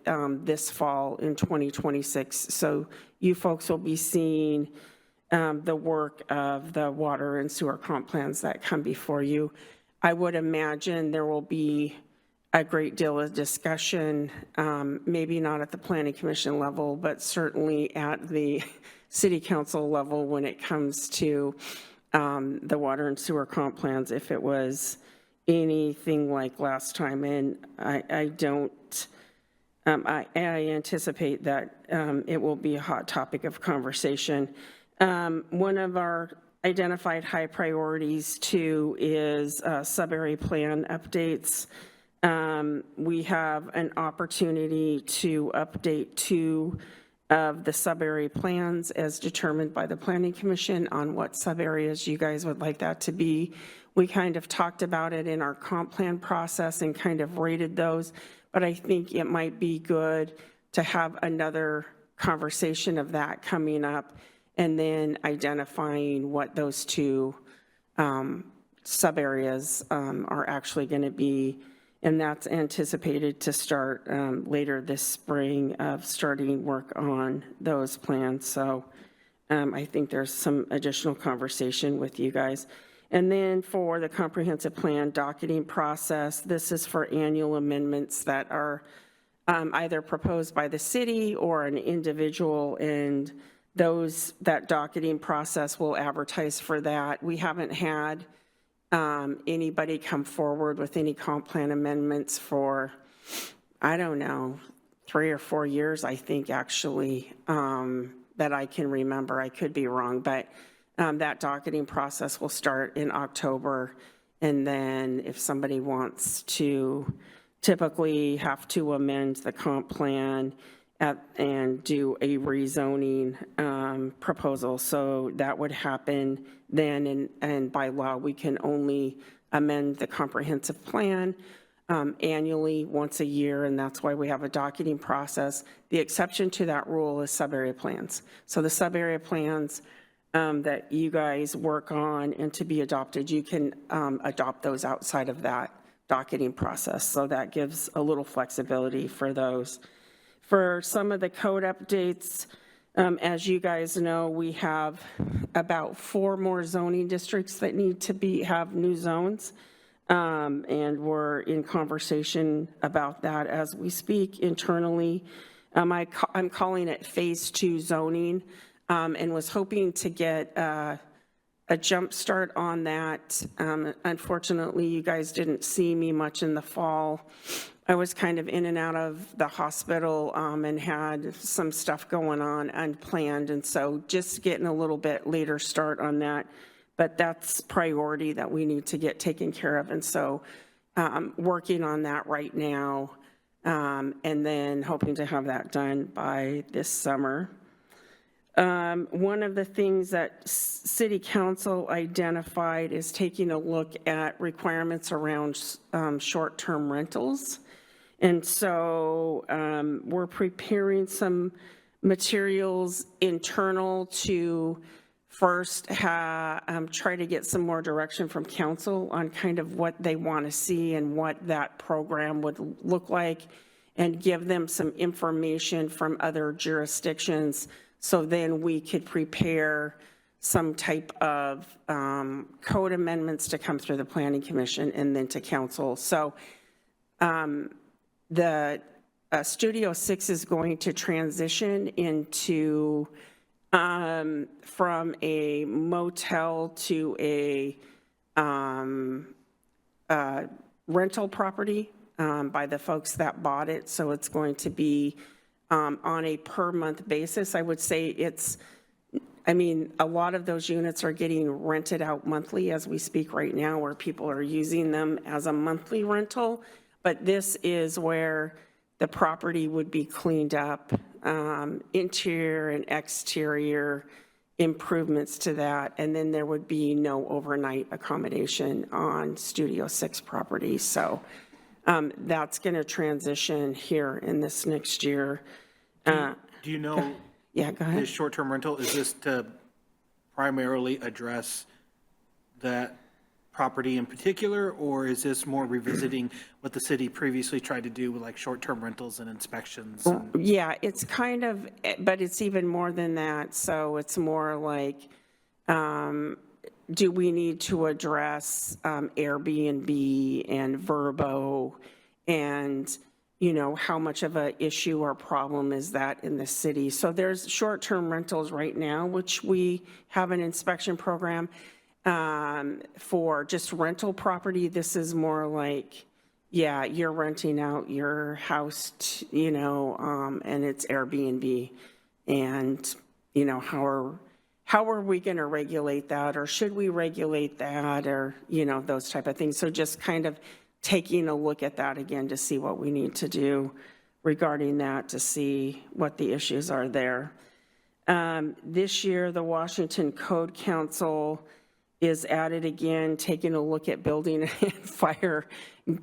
this fall in 2026. So you folks will be seeing the work of the water and sewer comp plans that come before you. I would imagine there will be a great deal of discussion, maybe not at the Planning Commission level, but certainly at the City Council level when it comes to the water and sewer comp plans, if it was anything like last time. And I anticipate that it will be a hot topic of conversation. One of our identified high priorities too is sub-area plan updates. We have an opportunity to update 2 of the sub-area plans as determined by the Planning Commission on what sub-areas you guys would like that to be. We kind of talked about it in our comp plan process and kind of rated those, but I think it might be good to have another conversation of that coming up and then identifying what those 2 sub-areas are actually going to be. And that's anticipated to start later this spring of starting work on those plans. So I think there's some additional conversation with you guys. And then for the comprehensive plan docketing process, this is for annual amendments that are either proposed by the city or an individual, and that docketing process will advertise for that. We haven't had anybody come forward with any comp plan amendments for, I don't know, 3 or 4 years, I think, actually, that I can remember. I could be wrong, but that docketing process will start in October. And then if somebody wants to typically have to amend the comp plan and do a rezoning proposal. So that would happen then, and by law, we can only amend the comprehensive plan annually once a year, and that's why we have a docketing process. The exception to that rule is sub-area plans. So the sub-area plans that you guys work on and to be adopted, you can adopt those outside of that docketing process. So that gives a little flexibility for those. For some of the code updates, as you guys know, we have about 4 more zoning districts that need to have new zones. And we're in conversation about that as we speak internally. I'm calling it phase 2 zoning, and was hoping to get a jump start on that. Unfortunately, you guys didn't see me much in the fall. I was kind of in and out of the hospital and had some stuff going on unplanned, and so just getting a little bit later start on that. But that's priority that we need to get taken care of, and so working on that right now, and then hoping to have that done by this summer. One of the things that City Council identified is taking a look at requirements around short-term rentals. And so we're preparing some materials internal to first try to get some more direction from council on kind of what they want to see and what that program would look like, and give them some information from other jurisdictions, so then we could prepare some type of code amendments to come through the Planning Commission and then to council. So the Studio 6 is going to transition into from a motel to a rental property by the folks that bought it. So it's going to be on a per month basis. I would say I mean, a lot of those units are getting rented out monthly as we speak right now, where people are using them as a monthly rental. But this is where the property would be cleaned up, interior and exterior improvements to that, and then there would be no overnight accommodation on Studio 6 property. So that's going to transition here in this next year. Do you know, Yeah, go ahead. this short-term rental, is this to primarily address that property in particular, or is this more revisiting what the city previously tried to do with like short-term rentals and inspections? Yeah, it's kind of, but it's even more than that. So it's more like, do we need to address Airbnb and Vrbo, and how much of an issue or problem is that in the city? So there's short-term rentals right now, which we have an inspection program for just rental property. This is more like, yeah, you're renting out your house, and it's Airbnb. And, how are we going to regulate that? Or should we regulate that? Or, those type of things. So just kind of taking a look at that again to see what we need to do regarding that, to see what the issues are there. This year, the Washington Code Council is added again, taking a look at building and fire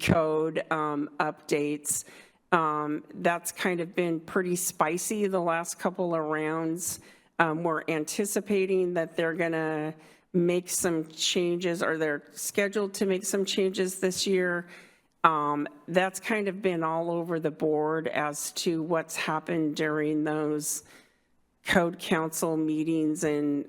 code updates. That's kind of been pretty spicy the last couple of rounds. We're anticipating that they're going to make some changes, or they're scheduled to make some changes this year. That's kind of been all over the board as to what's happened during those code council meetings and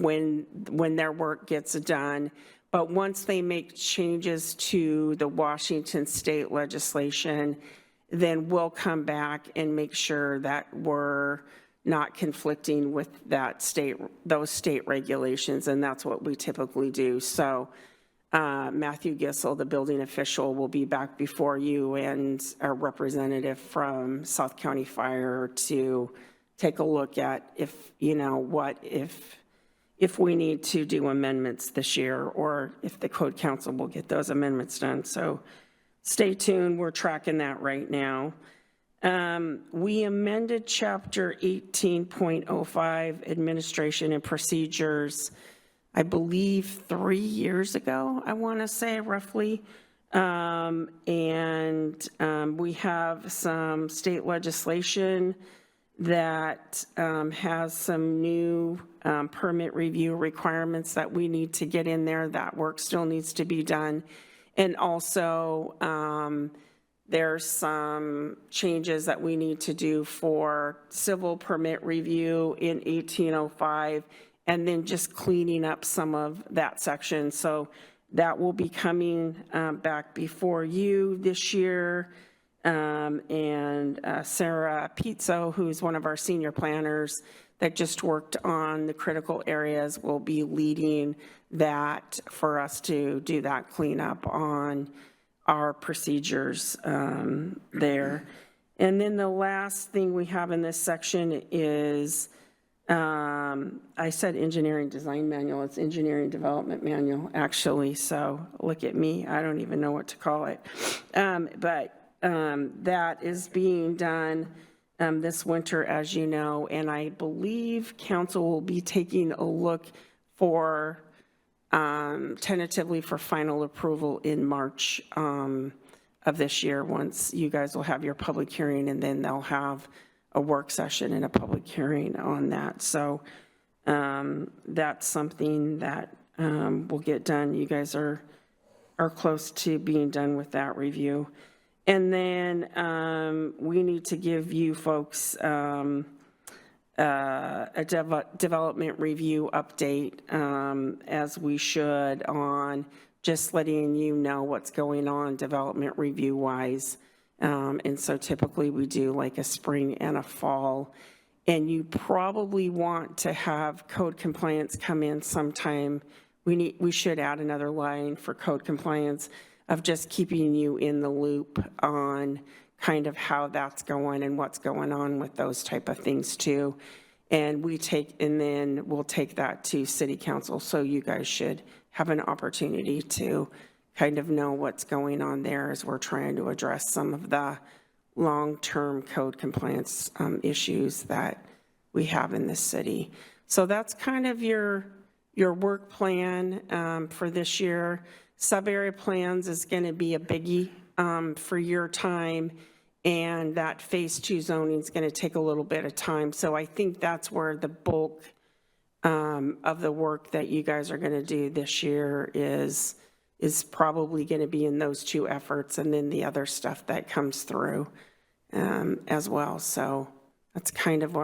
when their work gets done. But once they make changes to the Washington state legislation, then we'll come back and make sure that we're not conflicting with those state regulations, and that's what we typically do. So Matthew Gissel, the building official, will be back before you and a representative from South County Fire to take a look at if we need to do amendments this year, or if the Code Council will get those amendments done. So stay tuned. We're tracking that right now. We amended Chapter 18.05, Administration and Procedures, I believe 3 years ago, I want to say roughly. We have some state legislation that has some new permit review requirements that we need to get in there. That work still needs to be done. And also, there's some changes that we need to do for civil permit review in 1805, and then just cleaning up some of that section. So that will be coming back before you this year. And Sarah Pizzo, who's one of our senior planners that just worked on the critical areas, will be leading that for us to do that cleanup on our procedures there. And then the last thing we have in this section is, I said engineering design manual, it's engineering development manual, actually. So look at me, I don't even know what to call it. That is being done this winter, as you know, and I believe council will be taking a look for tentatively for final approval in March of this year, once you guys will have your public hearing, and then they'll have a work session and a public hearing on that. So that's something that will get done. You guys are close to being done with that review. And then we need to give you folks development review update, as we should, on just letting you know what's going on development review wise. And so typically we do like a spring and a fall. And you probably want to have code compliance come in sometime. We should add another line for code compliance of just keeping you in the loop on kind of how that's going and what's going on with those type of things too. And then we'll take that to city council. So you guys should have an opportunity to kind of know what's going on there as we're trying to address some of the long-term code compliance issues that we have in this city. So that's kind of your work plan for this year. Sub-area plans is going to be a biggie for your time, and that phase 2 zoning is going to take a little bit of time. So I think that's where the bulk of the work that you guys are going to do this year is probably going to be in those 2 efforts, and then the other stuff that comes through as well. So that's kind of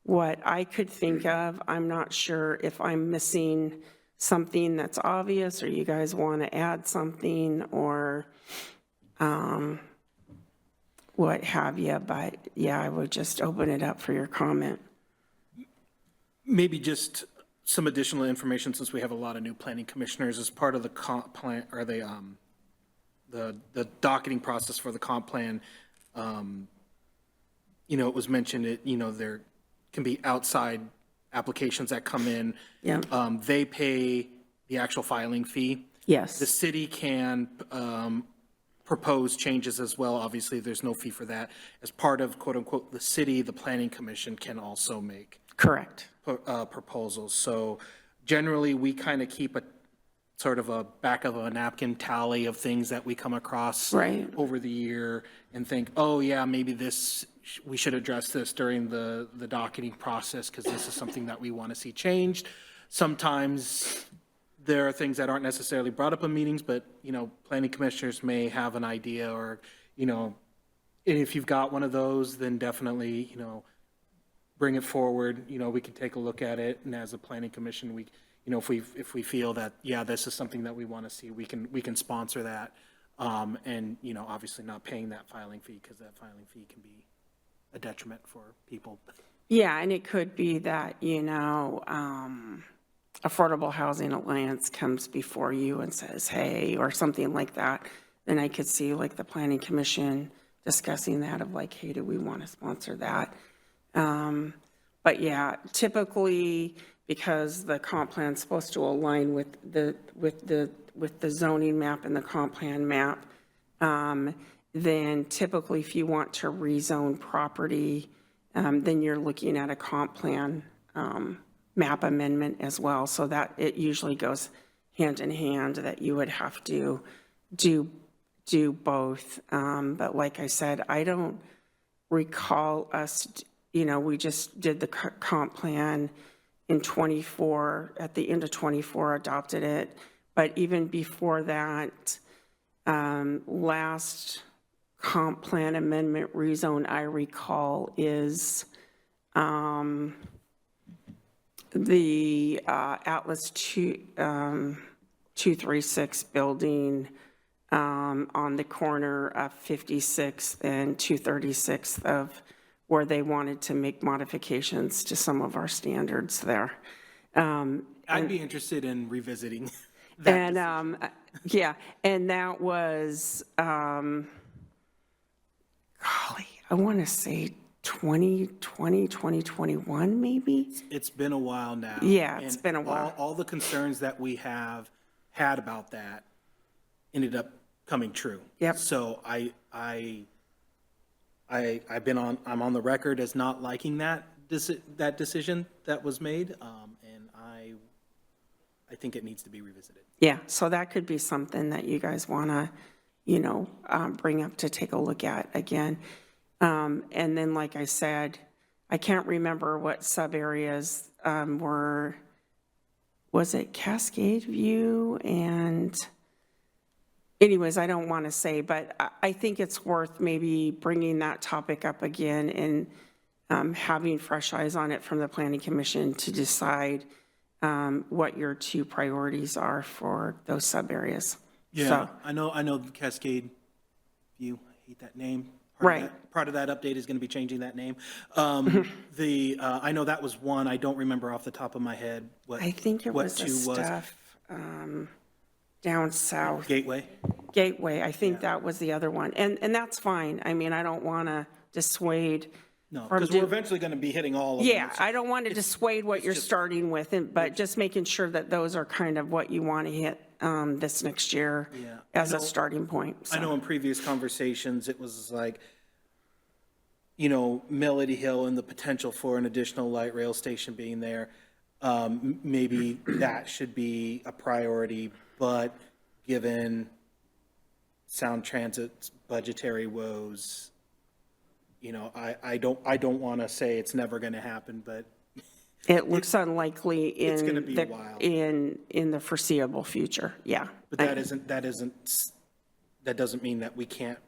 what I could think of. I'm not sure if I'm missing something that's obvious, or you guys want to add something, or what have you. But yeah, I would just open it up for your comment. Maybe just some additional information, since we have a lot of new planning commissioners as part of the comp plan, or the docketing process for the comp plan. You know, it was mentioned that, you know, there can be outside applications that come in. Yeah. They pay the actual filing fee. Yes. The city can propose changes as well. Obviously, there's no fee for that. As part of, quote unquote, the city, the planning commission can also make Correct. proposals. So generally, we kind of keep a sort of a back of a napkin tally of things that we come across over the year and think, oh yeah, maybe we should address this during the docketing process because this is something that we want to see changed. Sometimes there are things that aren't necessarily brought up in meetings, but, you know, planning commissioners may have an idea, or, you know, if you've got one of those, then definitely, you know, bring it forward. You know, we can take a look at it, and as a planning commission, we, you know, if we feel that, yeah, this is something that we want to see, we can sponsor that. And, you know, obviously not paying that filing fee, because that filing fee can be a detriment for people. Yeah, and it could be that, you know, Affordable Housing Alliance comes before you and says, hey, or something like that. Then I could see like the planning commission discussing that of like, hey, do we want to sponsor that? But yeah, typically, because the comp plan is supposed to align with the zoning map and the comp plan map, then typically if you want to rezone property, then you're looking at a comp plan map amendment as well. So that it usually goes hand in hand, that you would have to do both. But like I said, I don't recall us, you know, we just did the comp plan in 24, at the end of 24, adopted it. But even before that, last comp plan amendment rezone I recall is the Atlas 236 building on the corner of 56th and 236th, of where they wanted to make modifications to some of our standards there. I'd be interested in revisiting that. And yeah, and that was, golly, I want to say 2020, 2021, maybe? It's been a while now. Yeah, it's and been a while. All the concerns that we have had about that ended up coming true. Yep. So I'm on the record as not liking that decision that was made, and I think it needs to be revisited. Yeah, so that could be something that you guys want to, you know, bring up to take a look at again. And then, like I said, I can't remember what sub areas were. Was it Cascade View? And anyways, I don't want to say, but I think it's worth maybe bringing that topic up again having fresh eyes on it from the Planning Commission to decide what your two priorities are for those sub areas. Yeah, I know the Cascade View, I hate that name. Right. Part of that update is going to be changing that name. I know that was one, I don't remember off the top of my head what. I think it what was the two was. stuff down south. Gateway? Gateway, I think that was the other one. And that's fine. I mean, I don't want to dissuade. No, from because we're eventually going to be hitting all of them. Yeah, I don't want to dissuade what you're just- starting with, but just making sure that those are kind of what you want to hit this next year Yeah, as I a know- starting point. I know in previous conversations, it was like, Melody Hill and the potential for an additional light rail station being there. Maybe that should be a priority, but given Sound Transit's budgetary woes, I don't want to say it's never going to happen, but It looks unlikely it's gonna in be a the, while. in the foreseeable future, yeah. But that doesn't mean that we can't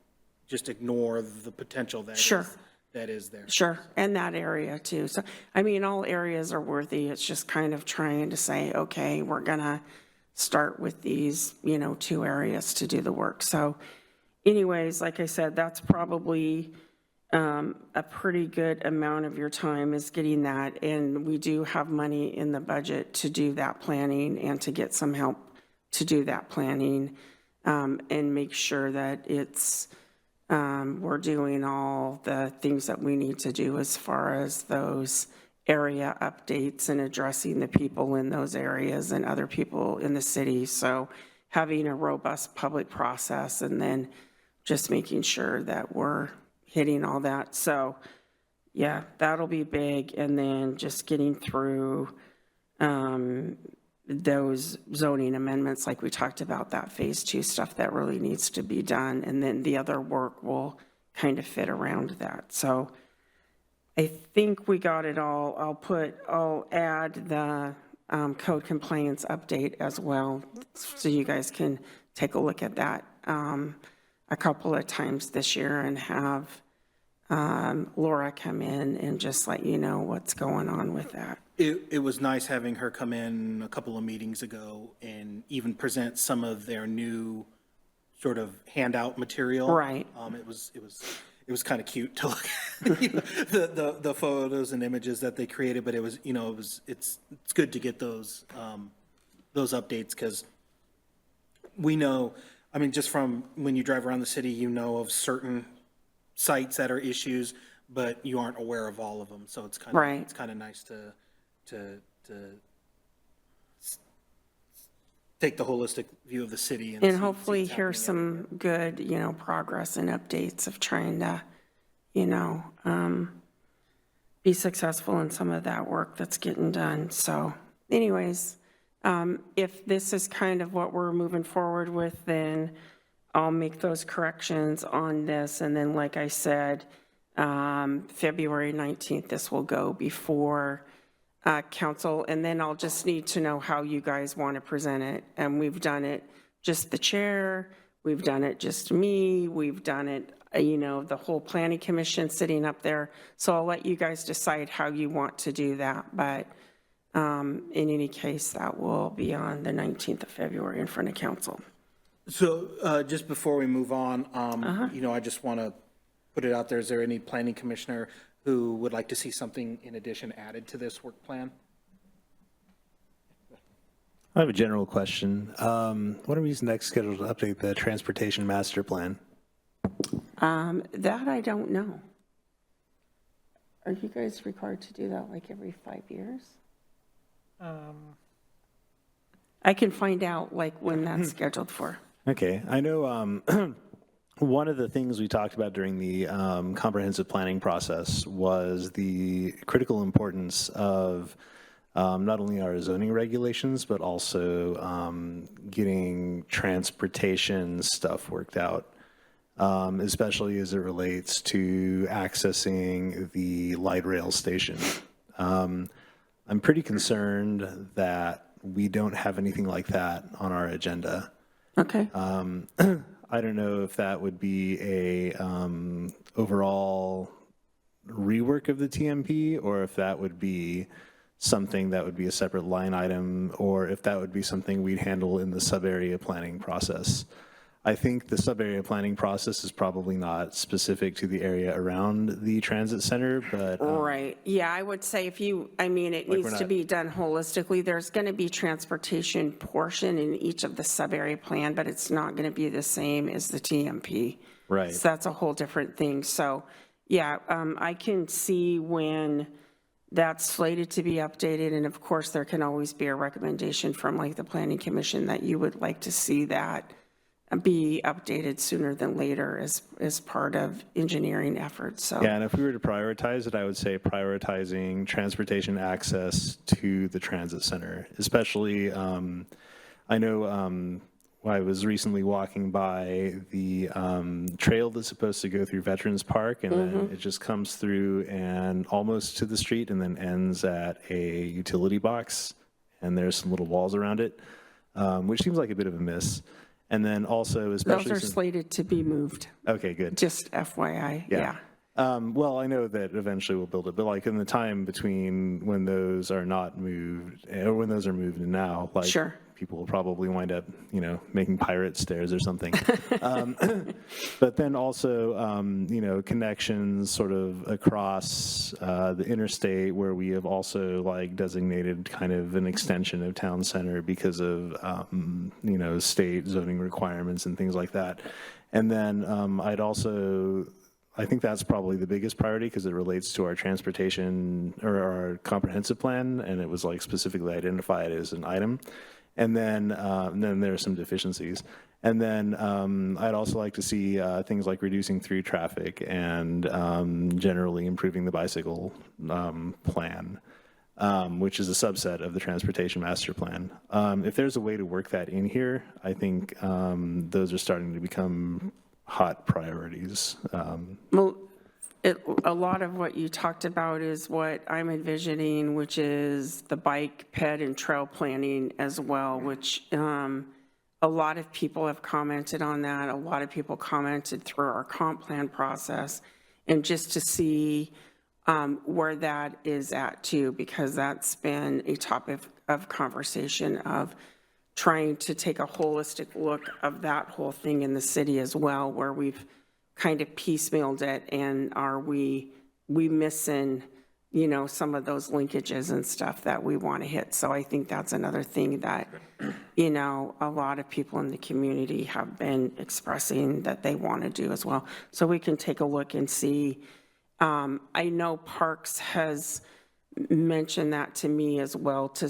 just ignore the potential Sure. that is there. Sure, and that area too. So, I mean, all areas are worthy. It's just kind of trying to say, okay, we're gonna start with these, two areas to do the work. So anyways, like I said, that's probably a pretty good amount of your time is getting that. And we do have money in the budget to do that planning and to get some help to do that planning and make sure that it's, we're doing all the things that we need to do as far as those area updates and addressing the people in those areas and other people in the city. So having a robust public process and then just making sure that we're hitting all that. So yeah, that'll be big. And then just getting through those zoning amendments, like we talked about, that phase 2 stuff that really needs to be done. And then the other work will kind of fit around that. So I think we got it all. I'll add the code compliance update as well, so you guys can take a look at that a couple of times this year and have Laura come in and just let you know what's going on with that. It was nice having her come in a couple of meetings ago and even present some of their new sort of handout material. Right. It was kind of cute to look at the photos and images that they created, but it's good to get those updates because we know, I mean, just from when you drive around the city, of certain sites that are issues, but you aren't aware of all of them. So it's kind of Right. it's kind of nice to take the holistic view of the city and And see hopefully what's hear happening some good, progress and updates of trying to, be successful in some of that work that's getting done. So anyways, if this is kind of what we're moving forward with, then I'll make those corrections on this. And then, like I said, February 19th, this will go before council. And then I'll just need to know how you guys want to present it. And we've done it just the chair, we've done it just me, we've done it, the whole planning commission sitting up there. So I'll let you guys decide how you want to do that. But in any case, that will be on the 19th of February in front of council. So just before we move on, I just want to put it out there. Is there any planning commissioner who would like to see something in addition added to this work plan? I have a general question. When are we next scheduled to update the transportation master plan? That I don't know. Are you guys required to do that like every 5 years? I can find out like when that's scheduled for. Okay, I know one of the things we talked about during the comprehensive planning process was the critical importance of not only our zoning regulations, but also getting transportation stuff worked out, especially as it relates to accessing the light rail station. I'm pretty concerned that we don't have anything like that on our agenda. Okay. I don't know if that would be a overall rework of the TMP, or if that would be something that would be a separate line item, or if that would be something we'd handle in the sub-area planning process. I think the sub-area planning process is probably not specific to the area around the transit center, but Right, yeah, I would say if you, I mean, it needs we're to not- be done holistically. There's going to be transportation portion in each of the sub-area plan, but it's not going to be the same as the TMP. Right. So that's a whole different thing. So, yeah, I can see when that's slated to be updated, and of course, there can always be a recommendation from like the Planning Commission that you would like to see that be updated sooner than later as part of engineering efforts, so. Yeah, and if we were to prioritize it, I would say prioritizing transportation access to the transit center, especially, I know I was recently walking by the trail that's supposed to go through Veterans Park, and then it just comes through and almost to the street and then ends at a utility box, and there's some little walls around it, which seems like a bit of a miss. And then also, especially Those are slated to be moved, okay, good. just FYI, yeah. Well, I know that eventually we'll build it, but like in the time between when those are not moved, or when those are moved and now, like Sure. people will probably wind up, making pirate stairs or something. But then also, connections sort of across the interstate where we have also like designated kind of an extension of town center because of, state zoning requirements and things like that. And then I think that's probably the biggest priority because it relates to our transportation or our comprehensive plan, and it was like specifically identified as an item. And then there are some deficiencies. And then I'd also like to see things like reducing through traffic and generally improving the bicycle plan, which is a subset of the transportation master plan. If there's a way to work that in here, I think those are starting to become hot priorities. Well, a lot of what you talked about is what I'm envisioning, which is the bike, ped, and trail planning as well, which a lot of people have commented on that. A lot of people commented through our comp plan process, and just to see where that is at too, because that's been a topic of conversation of trying to take a holistic look of that whole thing in the city as well, where we've kind of piecemealed it, and are we missing, some of those linkages and stuff that we want to hit. So I think that's another thing that, a lot of people in the community have been expressing that they want to do as well. So we can take a look and see. I know Parks has mentioned that to me as well, to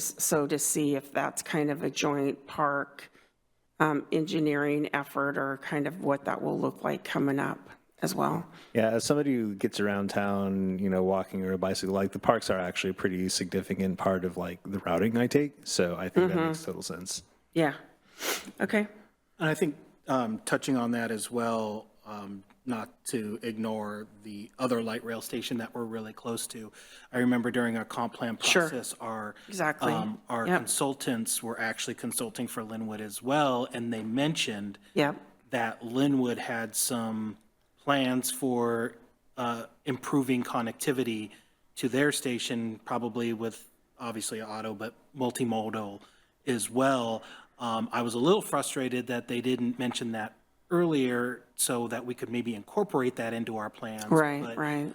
see if that's kind of a joint park engineering effort, or kind of what that will look like coming up as well. Yeah, as somebody who gets around town, walking or a bicycle, like the parks are actually a pretty significant part of like the routing I take. So I think that makes total sense. Yeah. Okay. And I think touching on that as well, not to ignore the other light rail station that we're really close to. I remember during our comp plan process, our Exactly. Yep. consultants were actually consulting for Linwood as well, and they mentioned Yep. that Linwood had some plans for improving connectivity to their station, probably with obviously auto, but multimodal as well. I was a little frustrated that they didn't mention that earlier so that we could maybe incorporate that into our plans. Right, but, right.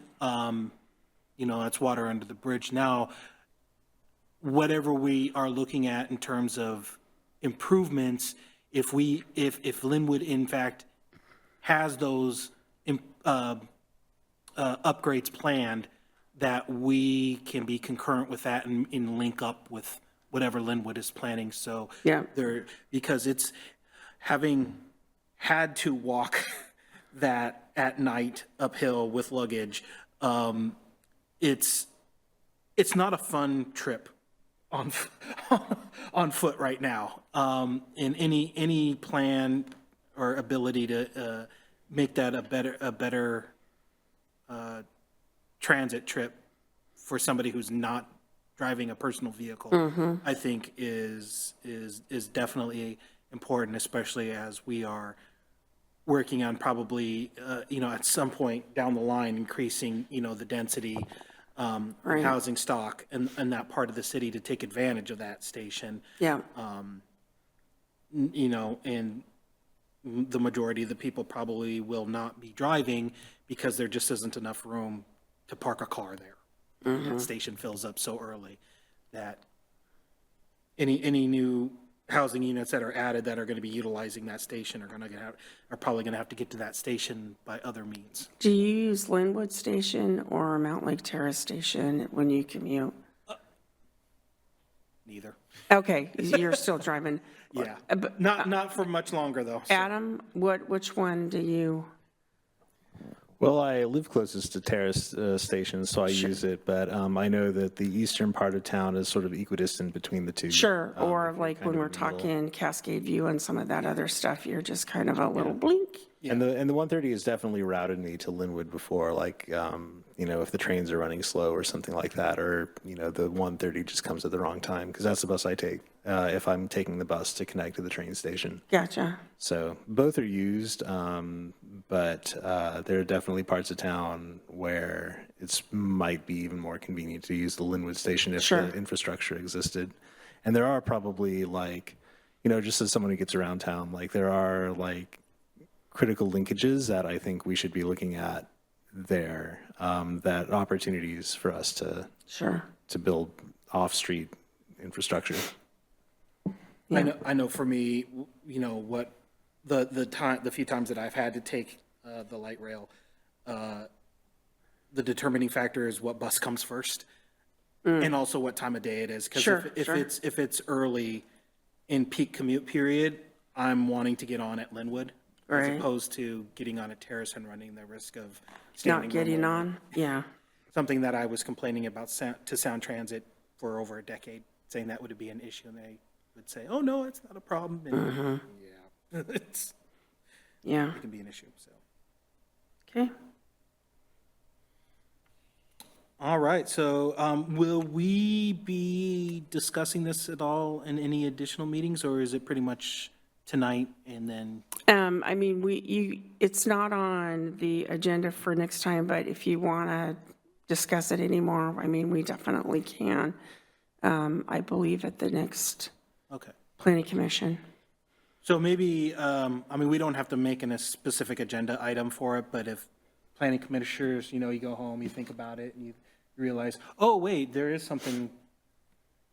That's water under the bridge. Now, whatever we are looking at in terms of improvements, if Linwood in fact has those upgrades planned, that we can be concurrent with that and link up with whatever Linwood is planning. So Yeah. because it's having had to walk that at night uphill with luggage, it's not a fun trip on foot right now. In any plan or ability to make that a better transit trip for somebody who's not driving a personal vehicle, I think is definitely important, especially as we are working on probably, at some point down the line, increasing, the density, Right. housing stock in that part of the city to take advantage of that station. Yeah, And the majority of the people probably will not be driving because there just isn't enough room to park a car there. That station fills up so early that any new housing units that are added that are going to be utilizing that station are probably going to have to get to that station by other means. do you use Linwood Station or Mountlake Terrace Station when you commute? Neither. Okay, you're still driving. Yeah. But, Not for much longer, though. so. Adam, which one do you? Well, I live closest to Terrace Station, so I use it, but I know that the eastern part of town is sort of equidistant between the two. Sure, or if you're like kind when of we're in the middle. talking Cascade View and some of that other stuff, you're just kind of a little blink. And the 130 has definitely routed me to Linwood before, like, if the trains are running slow or something like that, or, the 130 just comes at the wrong time, because that's the bus I take if I'm taking the bus to connect to the train station. Gotcha. So both are used, but there are definitely parts of town where it might be even more convenient to use the Linwood station if Sure. the infrastructure existed. And there are probably just as someone who gets around town, there are critical linkages that I think we should be looking at there, that opportunities for us Sure. to build off-street infrastructure. Yeah. I know for me, what the few times that I've had to take the light rail, the determining factor is what bus comes first, and also what time of day it is. Because Sure, if sure. it's early in peak commute period, I'm wanting to get on at Linwood as Right. opposed to getting on at Terrace and running the risk of Not standing getting room on? Yeah. Something that I was complaining about to Sound Transit for over a decade, saying that would be an issue, and they would say, "Oh no, it's not a problem." And yeah, Yeah. it can be an issue. So, Okay. all right. So, will we be discussing this at all in any additional meetings, or is it pretty much tonight and then? I mean, it's not on the agenda for next time, but if you want to discuss it anymore, I mean, we definitely can. I believe at the next Okay. planning commission. So maybe, we don't have to make a specific agenda item for it, but if planning commissioners, you go home, you think about it, and you realize, oh, wait, there is something,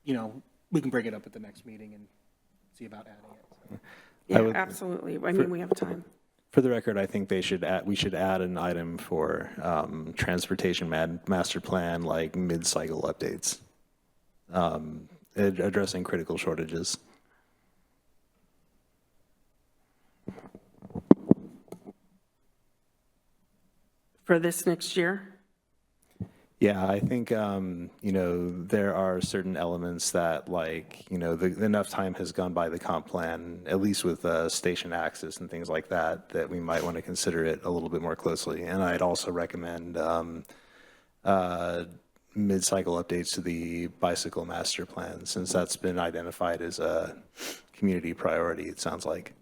we can bring it up at the next meeting and see about adding it. Yeah, would- absolutely. I mean, we have time. For the record, I think we should add an item for transportation master plan, mid-cycle updates, addressing critical shortages. For this next year? Yeah, I think, there are certain elements that enough time has gone by the comp plan, at least with station access and things like that, that we might want to consider it a little bit more closely. And I'd also recommend mid-cycle updates to the bicycle master plan, since that's been identified as a community priority, it sounds like.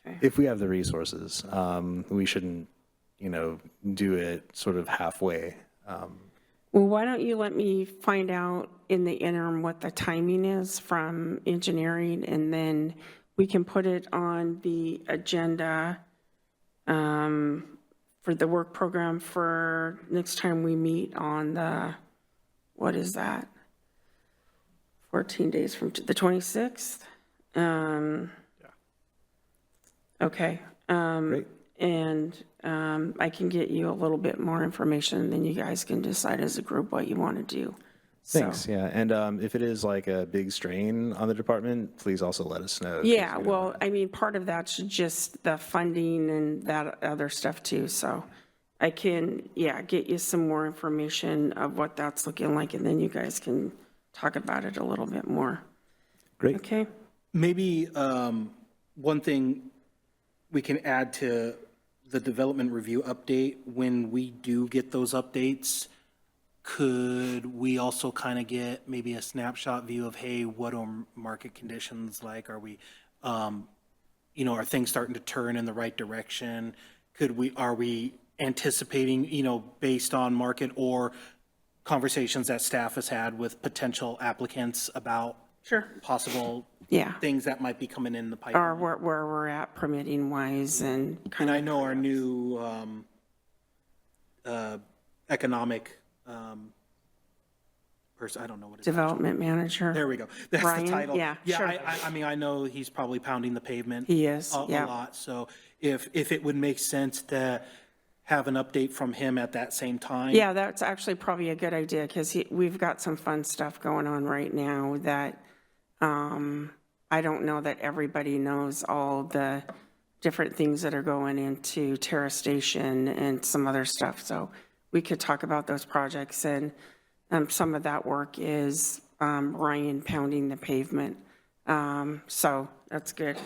Okay. If we have the resources, we shouldn't do it sort of halfway. Well, why don't you let me find out in the interim what the timing is from engineering, and then we can put it on the agenda for the work program for next time we meet on the, what is that? 14 days from the 26th? Okay. Great. And I can get you a little bit more information, and then you guys can decide as a group what you want to do. So- Thanks, yeah. And if it is a big strain on the department, please also let us know. 'cause Yeah, we don't well, I mean, part of that's just the funding and that other stuff too, so I can, get you some more information of what that's looking like, and then you guys can talk about it a little bit more. Great. Okay? Maybe one thing we can add to the development review update, when we do get those updates, could we also kind of get maybe a snapshot view of, hey, what are market conditions like? Are we are things starting to turn in the right direction? Are we anticipating, based on market or conversations that staff has had with potential applicants about Sure. possible Yeah. things that might be coming in the Or pipeline? where we're at permitting wise and kind And of. I know our new economic person, I don't know what his Development manager. There we go. That's Ryan? the title. Yeah, Yeah, sure. I mean, I know he's probably pounding the pavement. He is, A yeah. lot. So if it would make sense to have an update from him at that same time. Yeah, that's actually probably a good idea because we've got some fun stuff going on right now that I don't know that everybody knows all the different things that are going into Terrace Station and some other stuff. So we could talk about those projects, and some of that work is Ryan pounding the pavement. So that's good.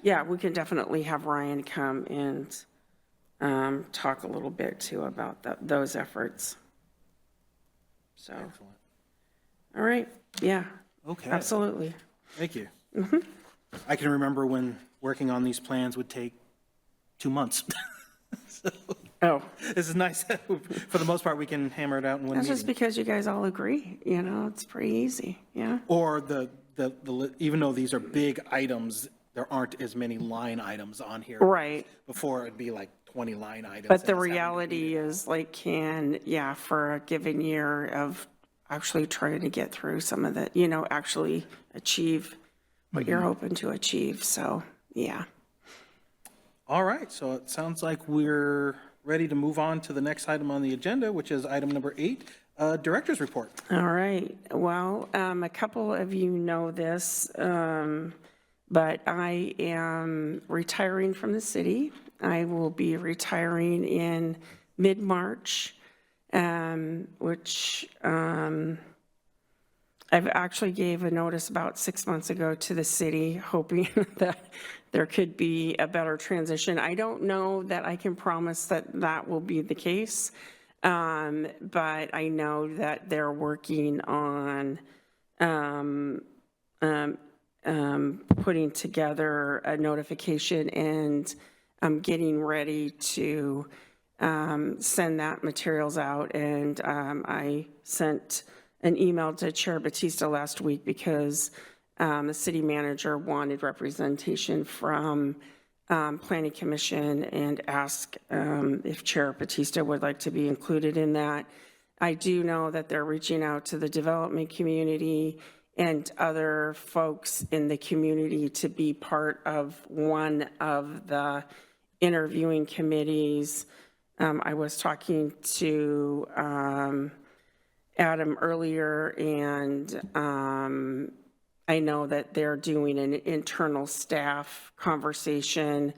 Yeah, we can definitely have Ryan come and talk a little bit too about those efforts. So, all right, yeah, Okay. absolutely. Thank you. I can remember when working on these plans would take 2 months. So Oh, this is nice. For the most part, we can hammer it out in one that's just meeting. because you guys all agree, it's pretty easy, yeah? Or even though these are big items, there aren't as many line items on here. Right. Before it'd be like 20 line items. But the and it's having to reality is like for a given year of actually trying to get through some of the, actually achieve what you're hoping to achieve. So, yeah. All right, so it sounds like we're ready to move on to the next item on the agenda, which is item number 8, Director's Report. All right. Well, a couple of you know this, but I am retiring from the city. I will be retiring in mid-March, which I've actually gave a notice about 6 months ago to the city, hoping that there could be a better transition. I don't know that I can promise that that will be the case, but I know that they're working on putting together a notification and getting ready to send that materials out. And I sent an email to Chair Batista last week because the city manager wanted representation from Planning Commission and asked if Chair Batista would like to be included in that. I do know that they're reaching out to the development community and other folks in the community to be part of one of the interviewing committees. I was talking to Adam earlier, and I know that they're doing an internal staff conversation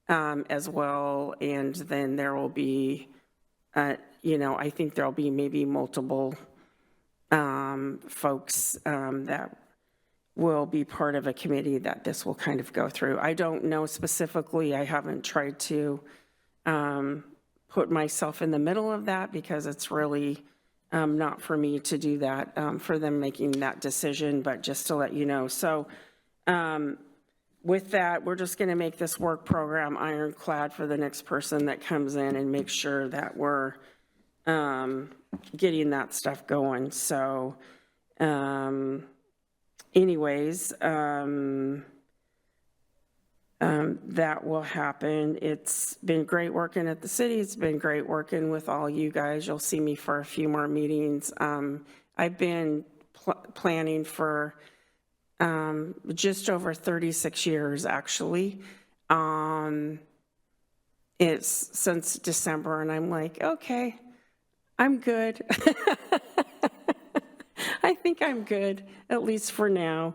as well, and then there will be, I think there'll be maybe multiple folks that will be part of a committee that this will kind of go through. I don't know specifically. I haven't tried to put myself in the middle of that because it's really not for me to do that, for them making that decision, but just to let you know. So with that, we're just going to make this work program ironclad for the next person that comes in and make sure that we're getting that stuff going. So anyways, that will happen. It's been great working at the city. It's been great working with all you guys. You'll see me for a few more meetings. I've been planning for just over 36 years, actually. It's since December, and I'm like, okay, I'm good. I think I'm good, at least for now.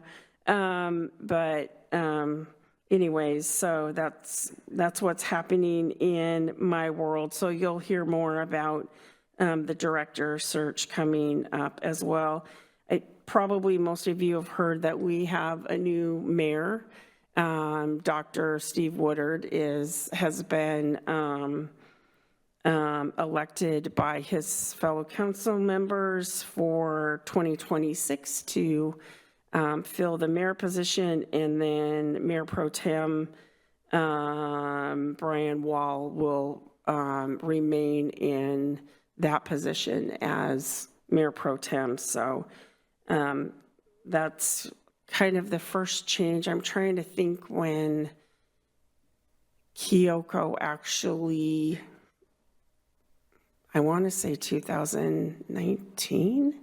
Anyways, so that's what's happening in my world. So you'll hear more about the director search coming up as well. Probably most of you have heard that we have a new mayor. Dr. Steve Woodard has been elected by his fellow council members for 2026 to fill the mayor position, and then Mayor Pro Tem Brian Wall will remain in that position as Mayor Pro Tem. So that's kind of the first change. I'm trying to think when Kyoko actually, I want to say 2019,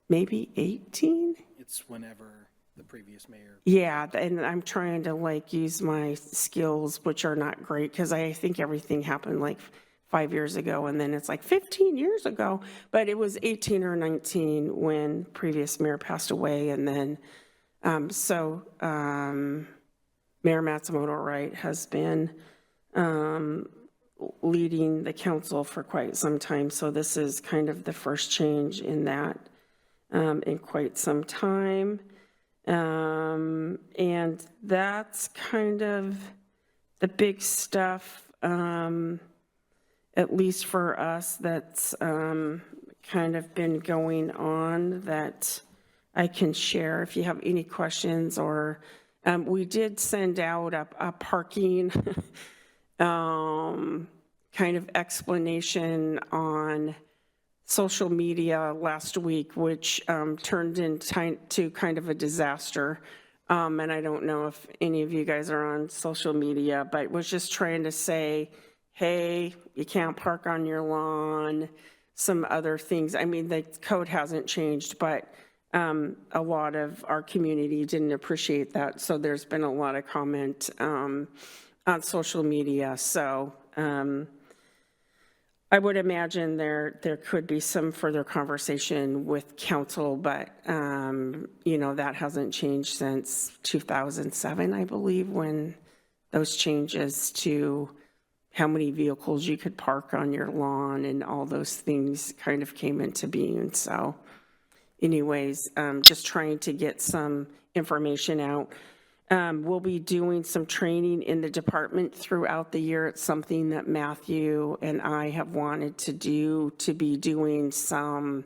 maybe 18? It's whenever the previous mayor. Yeah, and I'm trying to like use my skills, which are not great, because I think everything happened like 5 years ago, and then it's like 15 years ago. But it was 18 or 19 when previous mayor passed away, and then Mayor Matsumoto Wright has been leading the council for quite some time. So this is kind of the first change in that in quite some time. And that's kind of the big stuff, at least for us, that's kind of been going on that I can share if you have any questions. Or we did send out a parking kind of explanation on social media last week, which turned into kind of a disaster. And I don't know if any of you guys are on social media, but was just trying to say, hey, you can't park on your lawn, some other things. I mean, the code hasn't changed, but a lot of our community didn't appreciate that. So there's been a lot of comment on social media. So I would imagine there could be some further conversation with council, but you know, that hasn't changed since 2007, I believe, when those changes to how many vehicles you could park on your lawn and all those things kind of came into being. So anyways, just trying to get some information out. We'll be doing some training in the department throughout the year. It's something that Matthew and I have wanted to do, to be doing some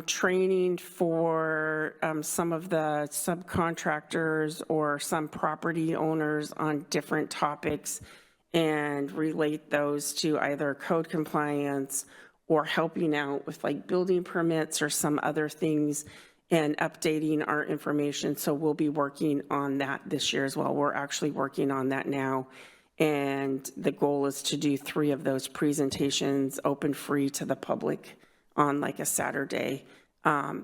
training for some of the subcontractors or some property owners on different topics, and relate those to either code compliance or helping out with like building permits or some other things, and updating our information. So we'll be working on that this year as well. We're actually working on that now. And the goal is to do 3 of those presentations open free to the public on like a Saturday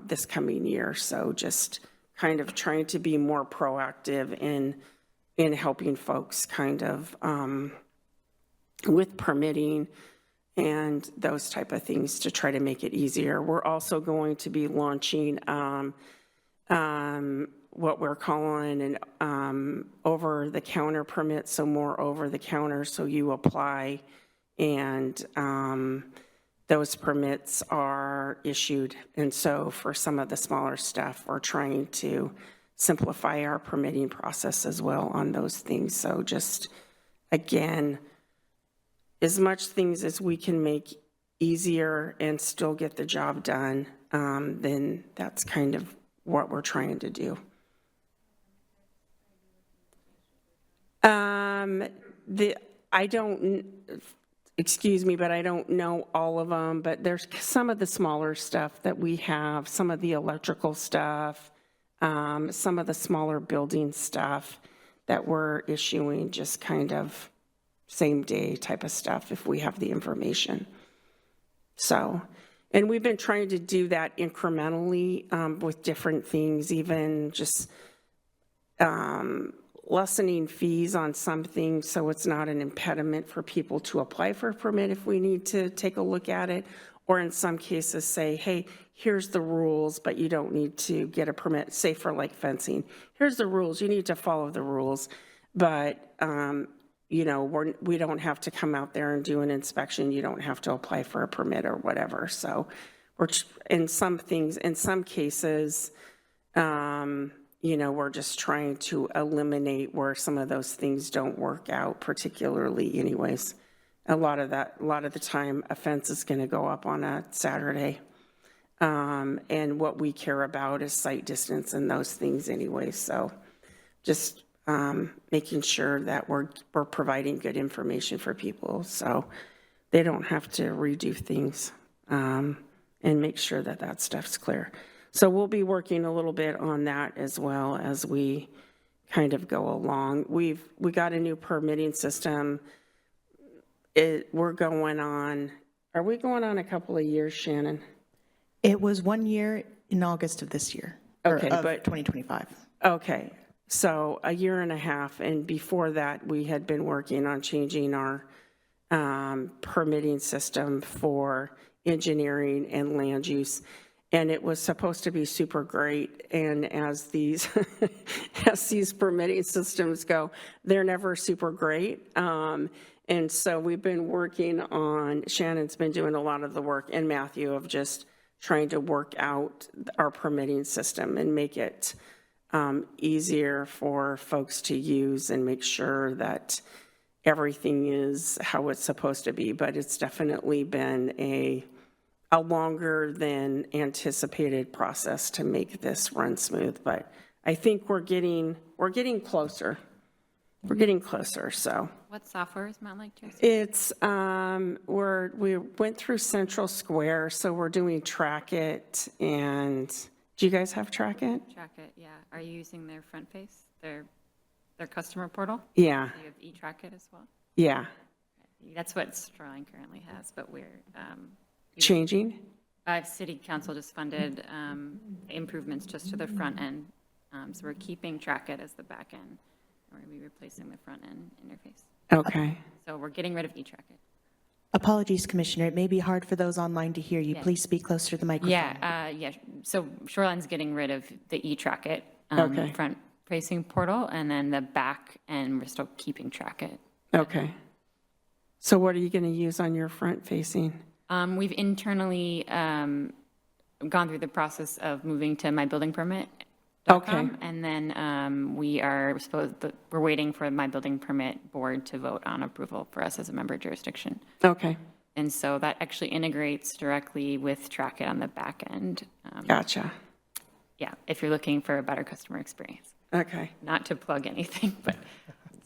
this coming year. So just kind of trying to be more proactive in helping folks kind of with permitting and those type of things to try to make it easier. We're also going to be launching what we're calling an over-the-counter permit, so more over-the-counter, so you apply and those permits are issued. And so for some of the smaller stuff, we're trying to simplify our permitting process as well on those things. So just, again, as much things as we can make easier and still get the job done, then that's kind of what we're trying to do. Excuse me, but I don't know all of them, but there's some of the smaller stuff that we have, some of the electrical stuff, some of the smaller building stuff that we're issuing, just kind of same day type of stuff if we have the information. So, and we've been trying to do that incrementally with different things, even just lessening fees on some things so it's not an impediment for people to apply for a permit if we need to take a look at it, or in some cases say, hey, here's the rules, but you don't need to get a permit, say for like fencing. Here's the rules, you need to follow the rules, but you know, we don't have to come out there and do an inspection. You don't have to apply for a permit or whatever. So we're in some things, in some cases, you know, we're just trying to eliminate where some of those things don't work out particularly anyways. A lot of the time a fence is going to go up on a Saturday. And what we care about is sight distance and those things anyway. So just making sure that we're providing good information for people so they don't have to redo things, and make sure that that stuff's clear. So we'll be working a little bit on that as well as we kind of go along. We got a new permitting system. We're going on, are we going on a couple of years, Shannon? It was 1 year in August of this year, or Okay, of but 2025. Okay, so a year and a half, and before that, we had been working on changing our permitting system for engineering and land use, and it was supposed to be super great, and as these, as these permitting systems go, they're never super great, and so we've been working on, Shannon's been doing a lot of the work, and Matthew, of just trying to work out our permitting system and make it easier for folks to use and make sure that everything is how it's supposed to be. But it's definitely been a longer than anticipated process to make this run smooth. But I think we're getting closer. We're getting closer, so. What software is Mountlake, Terrace? It's, we went through Central Square, so we're doing Track It, and do you guys have Track It? Track it, yeah. Are you using their front face, their customer portal? Yeah, You have e-track it as well? yeah. That's what Shoreline currently has, but we're, Changing? City Council just funded improvements just to the front end. So we're keeping Track It as the back end. We're going to be replacing the front end interface. Okay. So we're getting rid of e-track it. Apologies, Commissioner. It may be hard for those online to hear you. Yeah. Please speak closer to the microphone. Yeah. So Shoreline's getting rid of the e-track it Okay. front-facing portal, and then the back end, we're still keeping Track It. Okay. So what are you going to use on your front facing? We've internally gone through the process of moving to mybuildingpermit.com. Okay. And then we're waiting for my building permit board to vote on approval for us as a member jurisdiction. Okay. And so that actually integrates directly with Track It on the back end. Gotcha. Yeah, if you're looking for a better customer experience. Okay. Not to plug anything, but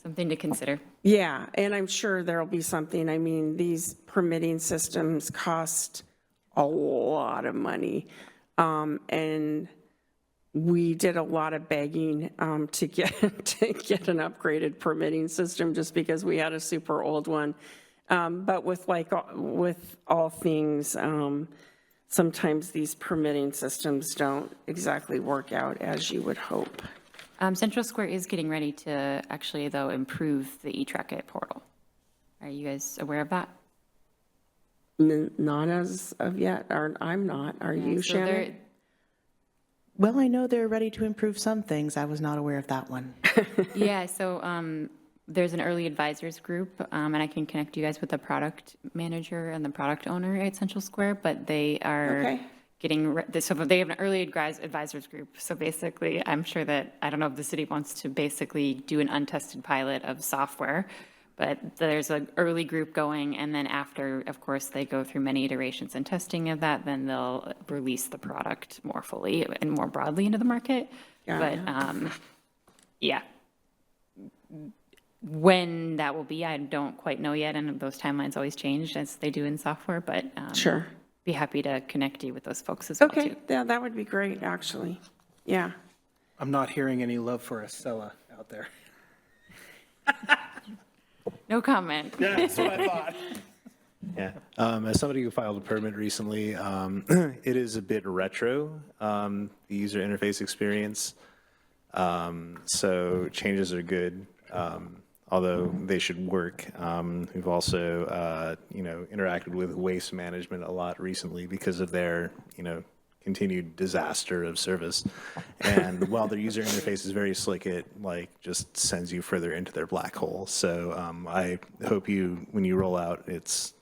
something to consider. Yeah, and I'm sure there'll be something. I mean, these permitting systems cost a lot of money. And we did a lot of begging to get an upgraded permitting system just because we had a super old one. But with all things, sometimes these permitting systems don't exactly work out as you would hope. Central Square is getting ready to actually, though, improve the e-track it portal. Are you guys aware of that? Not as of yet, or I'm not. Are you, So Shannon? Well, I know they're ready to improve some things. I was not aware of that one. Yeah, so there's an early advisors group, and I can connect you guys with the product manager and the product owner at Central Square, but they are Okay. so they have an early advisors group. So basically, I'm sure that, I don't know if the city wants to basically do an untested pilot of software, but there's an early group going, and then after, of course, they go through many iterations and testing of that, then they'll release the product more fully and more broadly into the market. But yeah, when that will be, I don't quite know yet, and those timelines always change as they do in software, but Sure. be happy to connect you with those folks as well, Okay, too. yeah, that would be great, actually. Yeah. I'm not hearing any love for Acela out there. No comment. Yeah, that's what I thought. Yeah. As somebody who filed a permit recently, it is a bit retro, the user interface experience. So changes are good, although they should work. We've also, interacted with waste management a lot recently because of their, continued disaster of service. And while their user interface is very slick, it just sends you further into their black hole. So I hope when you roll out, it's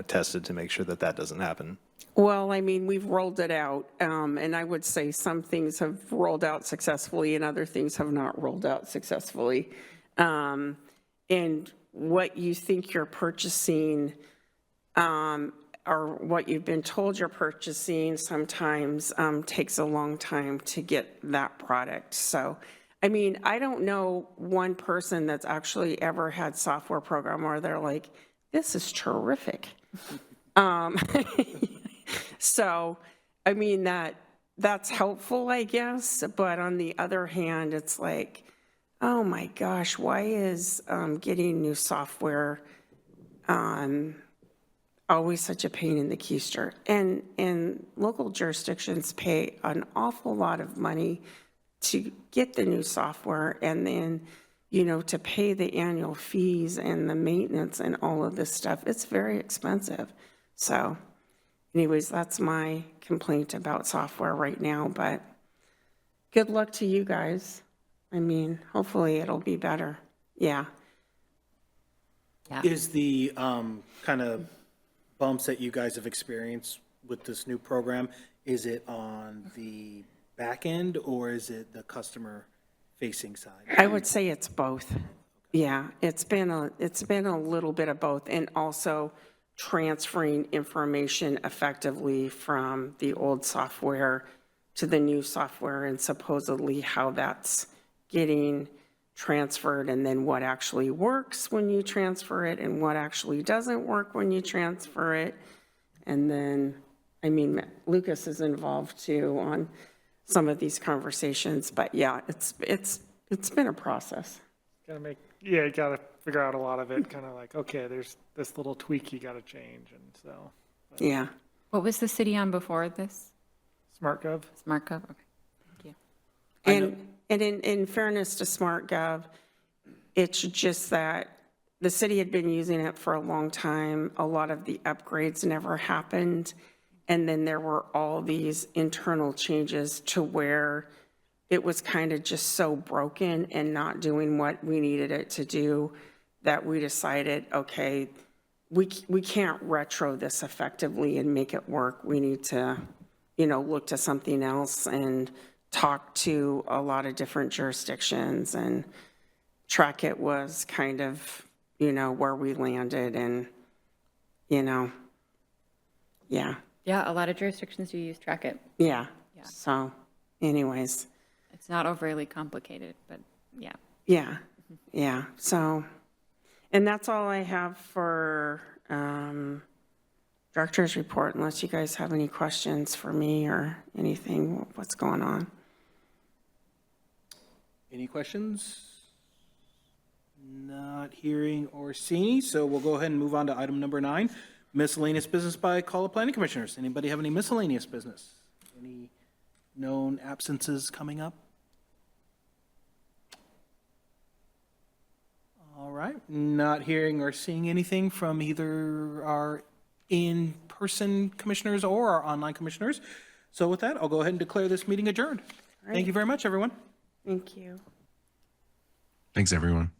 tested to make sure that doesn't happen. Well, I mean, we've rolled it out, and I would say some things have rolled out successfully and other things have not rolled out successfully. And what you think you're purchasing, or what you've been told you're purchasing sometimes takes a long time to get that product. So I mean, I don't know one person that's actually ever had software program where they're like, this is terrific. So, I mean, that's helpful, I guess, but on the other hand, it's like, oh my gosh, why is getting new software always such a pain in the keister? And local jurisdictions pay an awful lot of money to get the new software, and then, you know, to pay the annual fees and the maintenance and all of this stuff. It's very expensive. So anyways, that's my complaint about software right now, but good luck to you guys. I mean, hopefully it'll be better. Yeah. Is the kind of bumps that you guys have experienced with this new program, is it on the back end or is it the customer facing side? I would say it's both. Yeah, it's been a little bit of both, and also transferring information effectively from the old software to the new software, and supposedly how that's getting transferred, and then what actually works when you transfer it and what actually doesn't work when you transfer it. And then, I mean, Lucas is involved too on some of these conversations, but yeah, it's been a process. You gotta figure out a lot of it, kind of like, okay, there's this little tweak you gotta change, and so. Yeah. What was the city on before this? SmartGov? SmartGov? Okay, thank you. And in fairness to SmartGov, it's just that the city had been using it for a long time. A lot of the upgrades never happened. And then there were all these internal changes to where it was kind of just so broken and not doing what we needed it to do, that we decided, okay, we can't retro this effectively and make it work. We need to, you know, look to something else and talk to a lot of different jurisdictions, and Trackit was kind of, you know, where we landed, and, you know, yeah. Yeah, a lot of jurisdictions do use Trackit. Yeah. Yeah. So anyways. It's not overly complicated, but yeah. Yeah. Yeah. So, and that's all I have for director's report, unless you guys have any questions for me or anything, what's going on. Any questions? Not hearing or seeing, so we'll go ahead and move on to item number 9, miscellaneous business by call of planning commissioners. Anybody have any miscellaneous business? Any known absences coming up? All right, not hearing or seeing anything from either our in-person commissioners or our online commissioners. So with that, I'll go ahead and declare this meeting adjourned. Thank you very much, everyone. Thank you. Thanks, everyone.